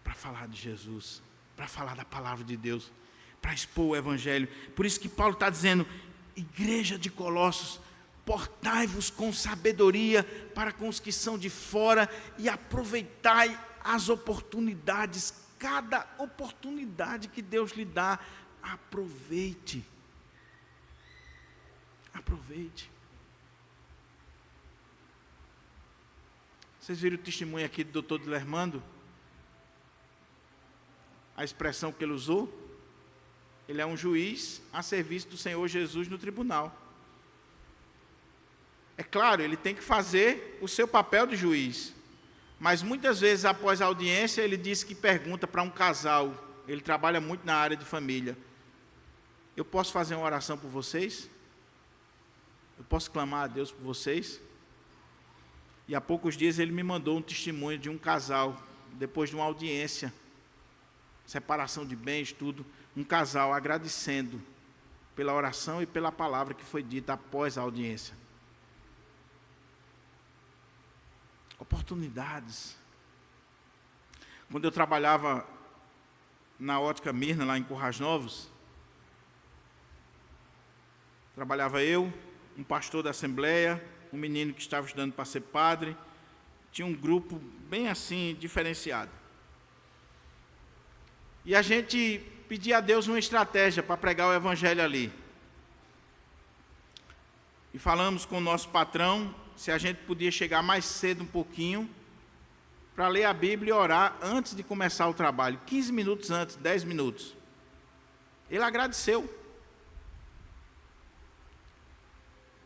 Para falar de Jesus, para falar da palavra de Deus, para expor o Evangelho. Por isso que Paulo está dizendo, igreja de Colossos, portai-vos com sabedoria para com os que são de fora e aproveitai as oportunidades, cada oportunidade que Deus lhe dá, aproveite. Aproveite. Vocês viram o testemunho aqui do Dr. Dilermando? A expressão que ele usou? Ele é um juiz a serviço do Senhor Jesus no tribunal. É claro, ele tem que fazer o seu papel de juiz, mas muitas vezes após a audiência ele diz que pergunta para um casal, ele trabalha muito na área de família, eu posso fazer uma oração por vocês? Eu posso clamar a Deus por vocês? E há poucos dias ele me mandou um testemunho de um casal, depois de uma audiência, separação de bens, tudo, um casal agradecendo pela oração e pela palavra que foi dita após a audiência. Oportunidades. Quando eu trabalhava na Ótica Mirna, lá em Currais Novos, trabalhava eu, um pastor da Assembleia, um menino que estava estudando para ser padre, tinha um grupo bem assim, diferenciado. E a gente pedia a Deus uma estratégia para pregar o Evangelho ali. E falamos com o nosso patrão, se a gente podia chegar mais cedo um pouquinho, para ler a Bíblia e orar antes de começar o trabalho, 15 minutos antes, 10 minutos. Ele agradeceu.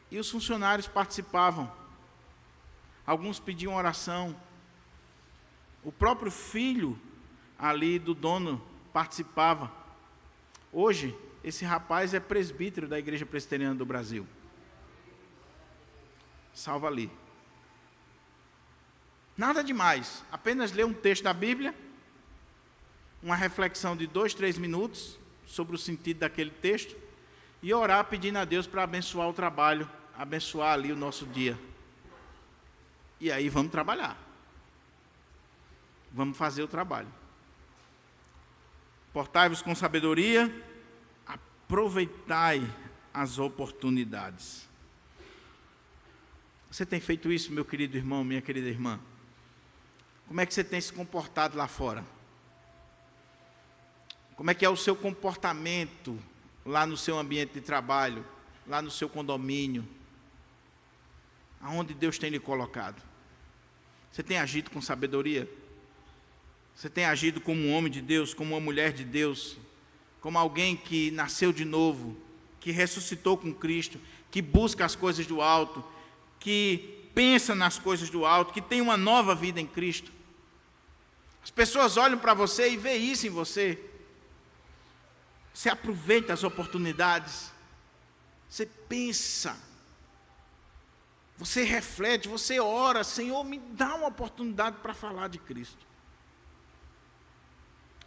E os funcionários participavam. Alguns pediam oração. O próprio filho ali do dono participava. Hoje, esse rapaz é presbítero da Igreja Presbiteriana do Brasil. Salva ali. Nada demais, apenas ler um texto da Bíblia, uma reflexão de 2, 3 minutos sobre o sentido daquele texto e orar pedindo a Deus para abençoar o trabalho, abençoar ali o nosso dia. E aí vamos trabalhar. Vamos fazer o trabalho. Portai-vos com sabedoria, aproveitai as oportunidades. Você tem feito isso, meu querido irmão, minha querida irmã? Como é que você tem se comportado lá fora? Como é que é o seu comportamento lá no seu ambiente de trabalho, lá no seu condomínio? Aonde Deus tem lhe colocado? Você tem agido com sabedoria? Você tem agido como um homem de Deus, como uma mulher de Deus, como alguém que nasceu de novo, que ressuscitou com Cristo, que busca as coisas do alto, que pensa nas coisas do alto, que tem uma nova vida em Cristo? As pessoas olham para você e veem isso em você. Você aproveita as oportunidades, você pensa, você reflete, você ora, Senhor, me dá uma oportunidade para falar de Cristo.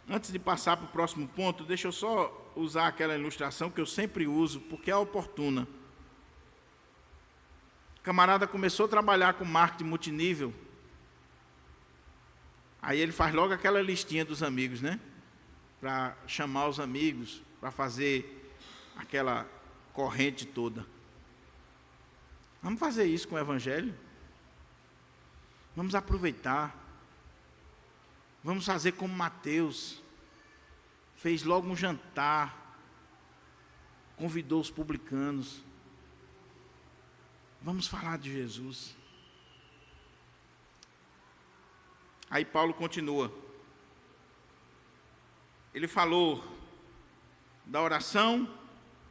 Antes de passar para o próximo ponto, deixa eu só usar aquela ilustração que eu sempre uso, porque é oportuna. O camarada começou a trabalhar com marketing multinível, aí ele faz logo aquela listinha dos amigos, né? Para chamar os amigos, para fazer aquela corrente toda. Vamos fazer isso com o Evangelho? Vamos aproveitar. Vamos fazer como Mateus fez logo um jantar, convidou os publicanos. Vamos falar de Jesus. Aí Paulo continua. Ele falou da oração,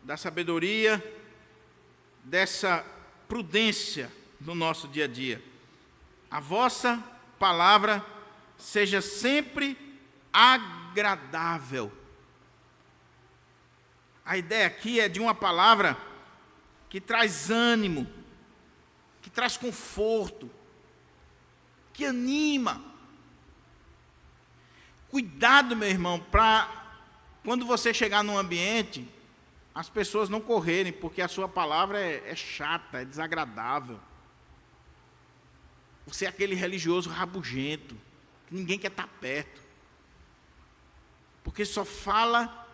da sabedoria, dessa prudência no nosso dia a dia. A vossa palavra seja sempre agradável. A ideia aqui é de uma palavra que traz ânimo, que traz conforto, que anima. Cuidado, meu irmão, para quando você chegar num ambiente, as pessoas não correrem, porque a sua palavra é chata, é desagradável. Você é aquele religioso rabugento, que ninguém quer estar perto, porque só fala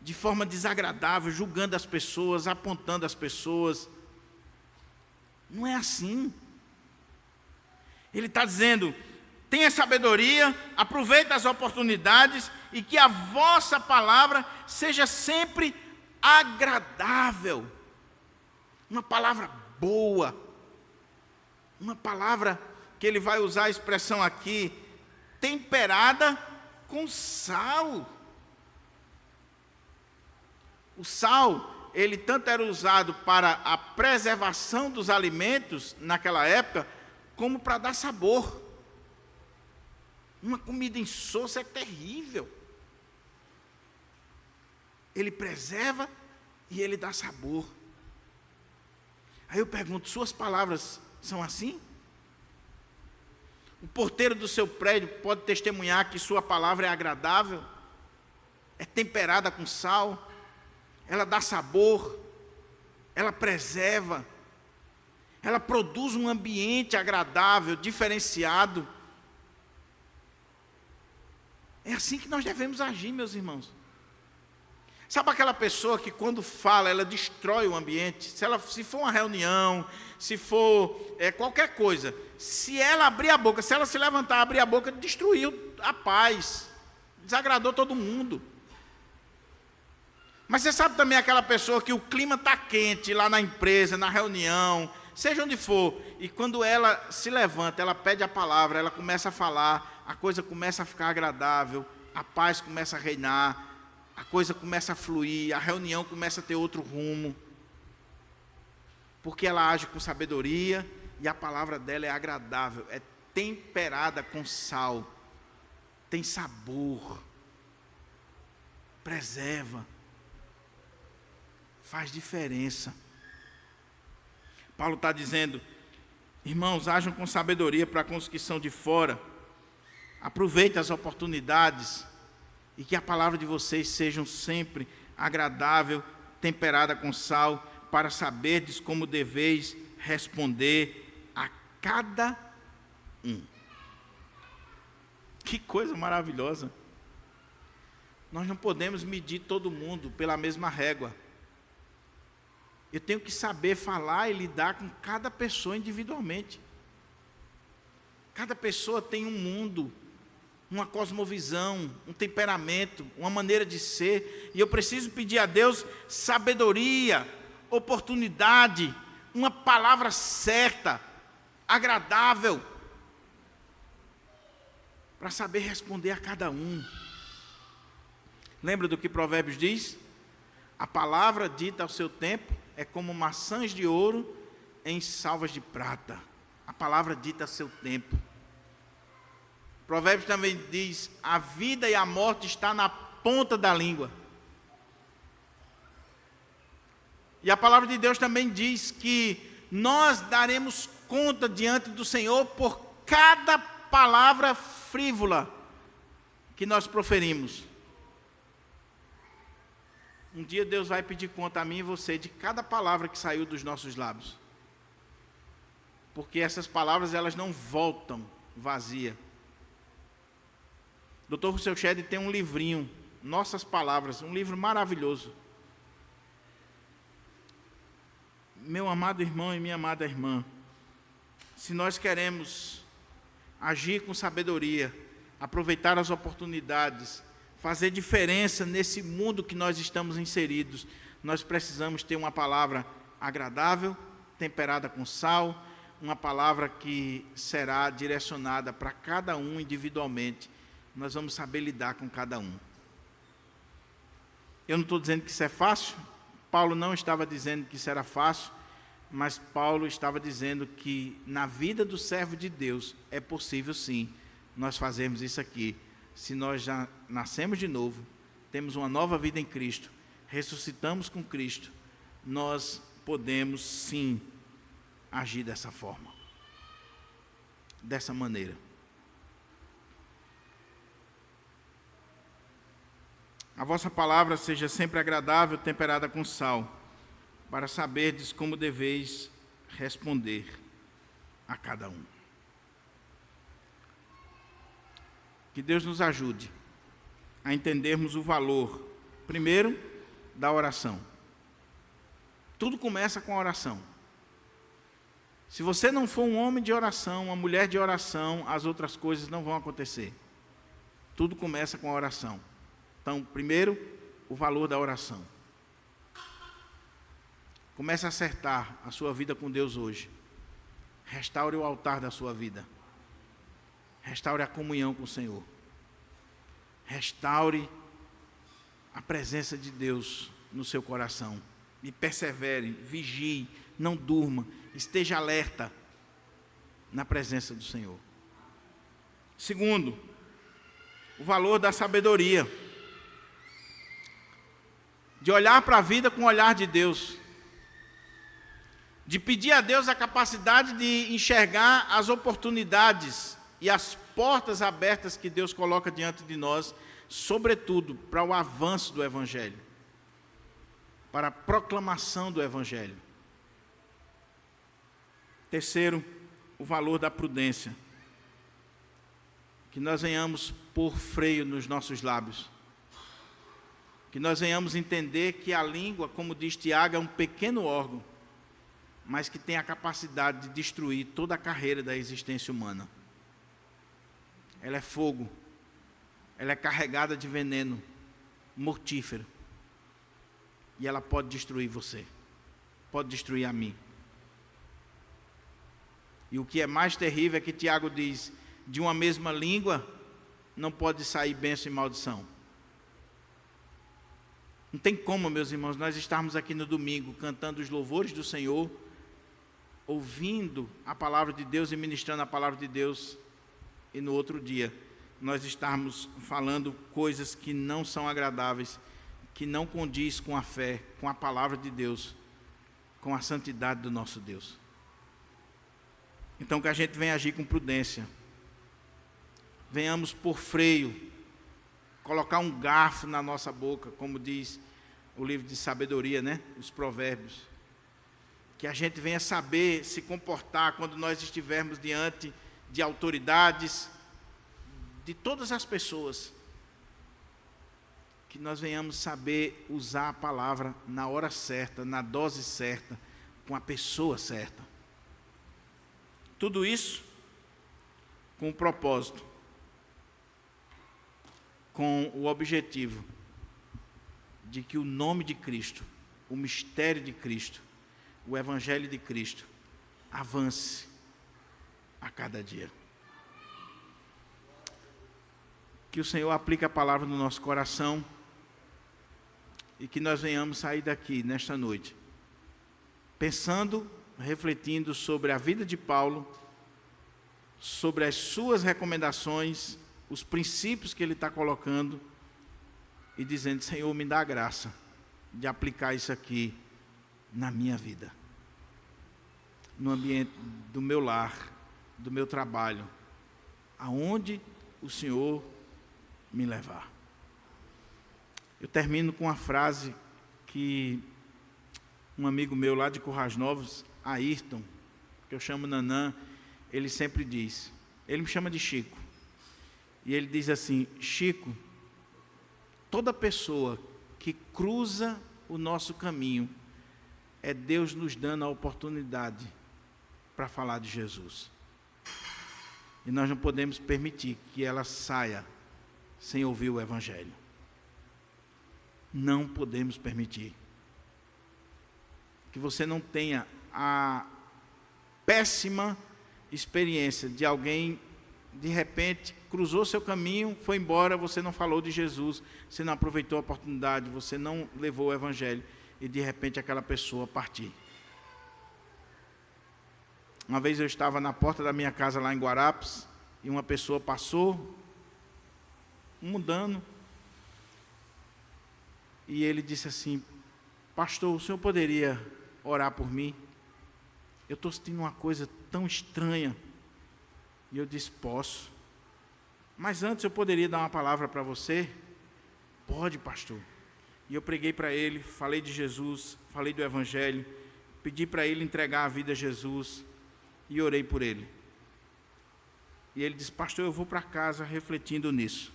de forma desagradável, julgando as pessoas, apontando as pessoas. Não é assim. Ele está dizendo: tenha sabedoria, aproveite as oportunidades e que a vossa palavra seja sempre agradável. Uma palavra boa. Uma palavra que ele vai usar a expressão aqui, temperada com sal. O sal, ele tanto era usado para a preservação dos alimentos naquela época, como para dar sabor. Uma comida insossa é terrível. Ele preserva e ele dá sabor. Aí eu pergunto, suas palavras são assim? O porteiro do seu prédio pode testemunhar que sua palavra é agradável, é temperada com sal, ela dá sabor, ela preserva, ela produz um ambiente agradável, diferenciado. É assim que nós devemos agir, meus irmãos. Sabe aquela pessoa que quando fala, ela destrói o ambiente? Se for uma reunião, se for qualquer coisa, se ela abrir a boca, se ela se levantar, abrir a boca, destruiu a paz, desagradou todo mundo. Mas você sabe também aquela pessoa que o clima está quente lá na empresa, na reunião, seja onde for, e quando ela se levanta, ela pede a palavra, ela começa a falar, a coisa começa a ficar agradável, a paz começa a reinar, a coisa começa a fluir, a reunião começa a ter outro rumo, porque ela age com sabedoria e a palavra dela é agradável, é temperada com sal, tem sabor, preserva, faz diferença. Paulo está dizendo: irmãos, ajam com sabedoria para com os que são de fora, aproveitem as oportunidades e que a palavra de vocês seja sempre agradável, temperada com sal, para saberdes como deveis responder a cada um. Que coisa maravilhosa! Nós não podemos medir todo mundo pela mesma régua. Eu tenho que saber falar e lidar com cada pessoa individualmente. Cada pessoa tem um mundo, uma cosmovisão, um temperamento, uma maneira de ser, e eu preciso pedir a Deus sabedoria, oportunidade, uma palavra certa, agradável, para saber responder a cada um. Lembra do que Provérbios diz? A palavra dita ao seu tempo é como maçãs de ouro em salvas de prata. A palavra dita ao seu tempo. Provérbios também diz: a vida e a morte está na ponta da língua. E a palavra de Deus também diz que nós daremos conta diante do Senhor por cada palavra frívola que nós proferimos. Um dia Deus vai pedir conta a mim e você de cada palavra que saiu dos nossos lábios. Porque essas palavras, elas não voltam vazia. Dr. Rousseau Shedd tem um livrinho, Nossas Palavras, um livro maravilhoso. Meu amado irmão e minha amada irmã, se nós queremos agir com sabedoria, aproveitar as oportunidades, fazer diferença nesse mundo que nós estamos inseridos, nós precisamos ter uma palavra agradável, temperada com sal, uma palavra que será direcionada para cada um individualmente. Nós vamos saber lidar com cada um. Eu não estou dizendo que isso é fácil. Paulo não estava dizendo que isso era fácil, mas Paulo estava dizendo que na vida do servo de Deus é possível sim nós fazermos isso aqui. Se nós já nascemos de novo, temos uma nova vida em Cristo, ressuscitamos com Cristo, nós podemos sim agir dessa forma, dessa maneira. A vossa palavra seja sempre agradável, temperada com sal, para saberdes como deveis responder a cada um. Que Deus nos ajude a entendermos o valor, primeiro, da oração. Tudo começa com a oração. Se você não for um homem de oração, uma mulher de oração, as outras coisas não vão acontecer. Tudo começa com a oração. Então, primeiro, o valor da oração. Comece a acertar a sua vida com Deus hoje. Restaure o altar da sua vida. Restaure a comunhão com o Senhor. Restaure a presença de Deus no seu coração. E persevere, vigie, não durma, esteja alerta na presença do Senhor. Segundo, o valor da sabedoria. De olhar para a vida com o olhar de Deus. De pedir a Deus a capacidade de enxergar as oportunidades e as portas abertas que Deus coloca diante de nós, sobretudo para o avanço do Evangelho, para a proclamação do Evangelho. Terceiro, o valor da prudência. Que nós venhamos pôr freio nos nossos lábios. Que nós venhamos entender que a língua, como diz Tiago, é um pequeno órgão, mas que tem a capacidade de destruir toda a carreira da existência humana. Ela é fogo, ela é carregada de veneno mortífero, e ela pode destruir você, pode destruir a mim. E o que é mais terrível é que Tiago diz, de uma mesma língua não pode sair bênção e maldição. Não tem como, meus irmãos, nós estarmos aqui no domingo cantando os louvores do Senhor, ouvindo a palavra de Deus e ministrando a palavra de Deus, e no outro dia nós estarmos falando coisas que não são agradáveis, que não condiz com a fé, com a palavra de Deus, com a santidade do nosso Deus. Então que a gente venha agir com prudência, venhamos por freio, colocar um garfo na nossa boca, como diz o livro de sabedoria, né? Os provérbios. Que a gente venha saber se comportar quando nós estivermos diante de autoridades, de todas as pessoas. Que nós venhamos saber usar a palavra na hora certa, na dose certa, com a pessoa certa. Tudo isso com o propósito, com o objetivo de que o nome de Cristo, o mistério de Cristo, o Evangelho de Cristo avance a cada dia. Que o Senhor aplique a palavra no nosso coração e que nós venhamos sair daqui nesta noite pensando, refletindo sobre a vida de Paulo, sobre as suas recomendações, os princípios que ele está colocando e dizendo, Senhor, me dá a graça de aplicar isso aqui na minha vida, no ambiente do meu lar, do meu trabalho, aonde o Senhor me levar. Eu termino com uma frase que um amigo meu lá de Currais Novos, Ayrton, que eu chamo Nanã, ele sempre diz, ele me chama de Chico, e ele diz assim, Chico, toda pessoa que cruza o nosso caminho, é Deus nos dando a oportunidade para falar de Jesus. E nós não podemos permitir que ela saia sem ouvir o Evangelho. Não podemos permitir. Que você não tenha péssima experiência de alguém, de repente, cruzou seu caminho, foi embora, você não falou de Jesus, você não aproveitou a oportunidade, você não levou o evangelho, e de repente aquela pessoa partir. Uma vez eu estava na porta da minha casa lá em Guarapes, e uma pessoa passou, mudando, e ele disse assim: pastor, o senhor poderia orar por mim? Eu estou sentindo uma coisa tão estranha. E eu disse: posso. Mas antes eu poderia dar uma palavra para você? Pode, pastor. E eu preguei para ele, falei de Jesus, falei do evangelho, pedi para ele entregar a vida a Jesus e orei por ele. E ele disse: pastor, eu vou para casa refletindo nisso.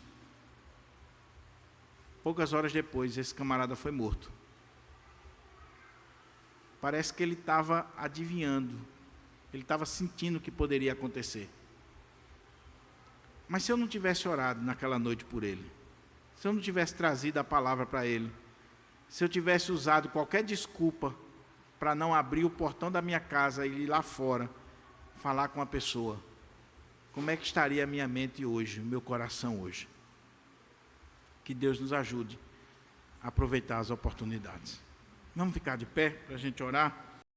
Poucas horas depois, esse camarada foi morto. Parece que ele estava adivinhando, ele estava sentindo o que poderia acontecer. Mas se eu não tivesse orado naquela noite por ele, se eu não tivesse trazido a palavra para ele, se eu tivesse usado qualquer desculpa para não abrir o portão da minha casa e ir lá fora falar com a pessoa, como é que estaria a minha mente hoje, o meu coração hoje? Que Deus nos ajude a aproveitar as oportunidades. Vamos ficar de pé para a gente orar?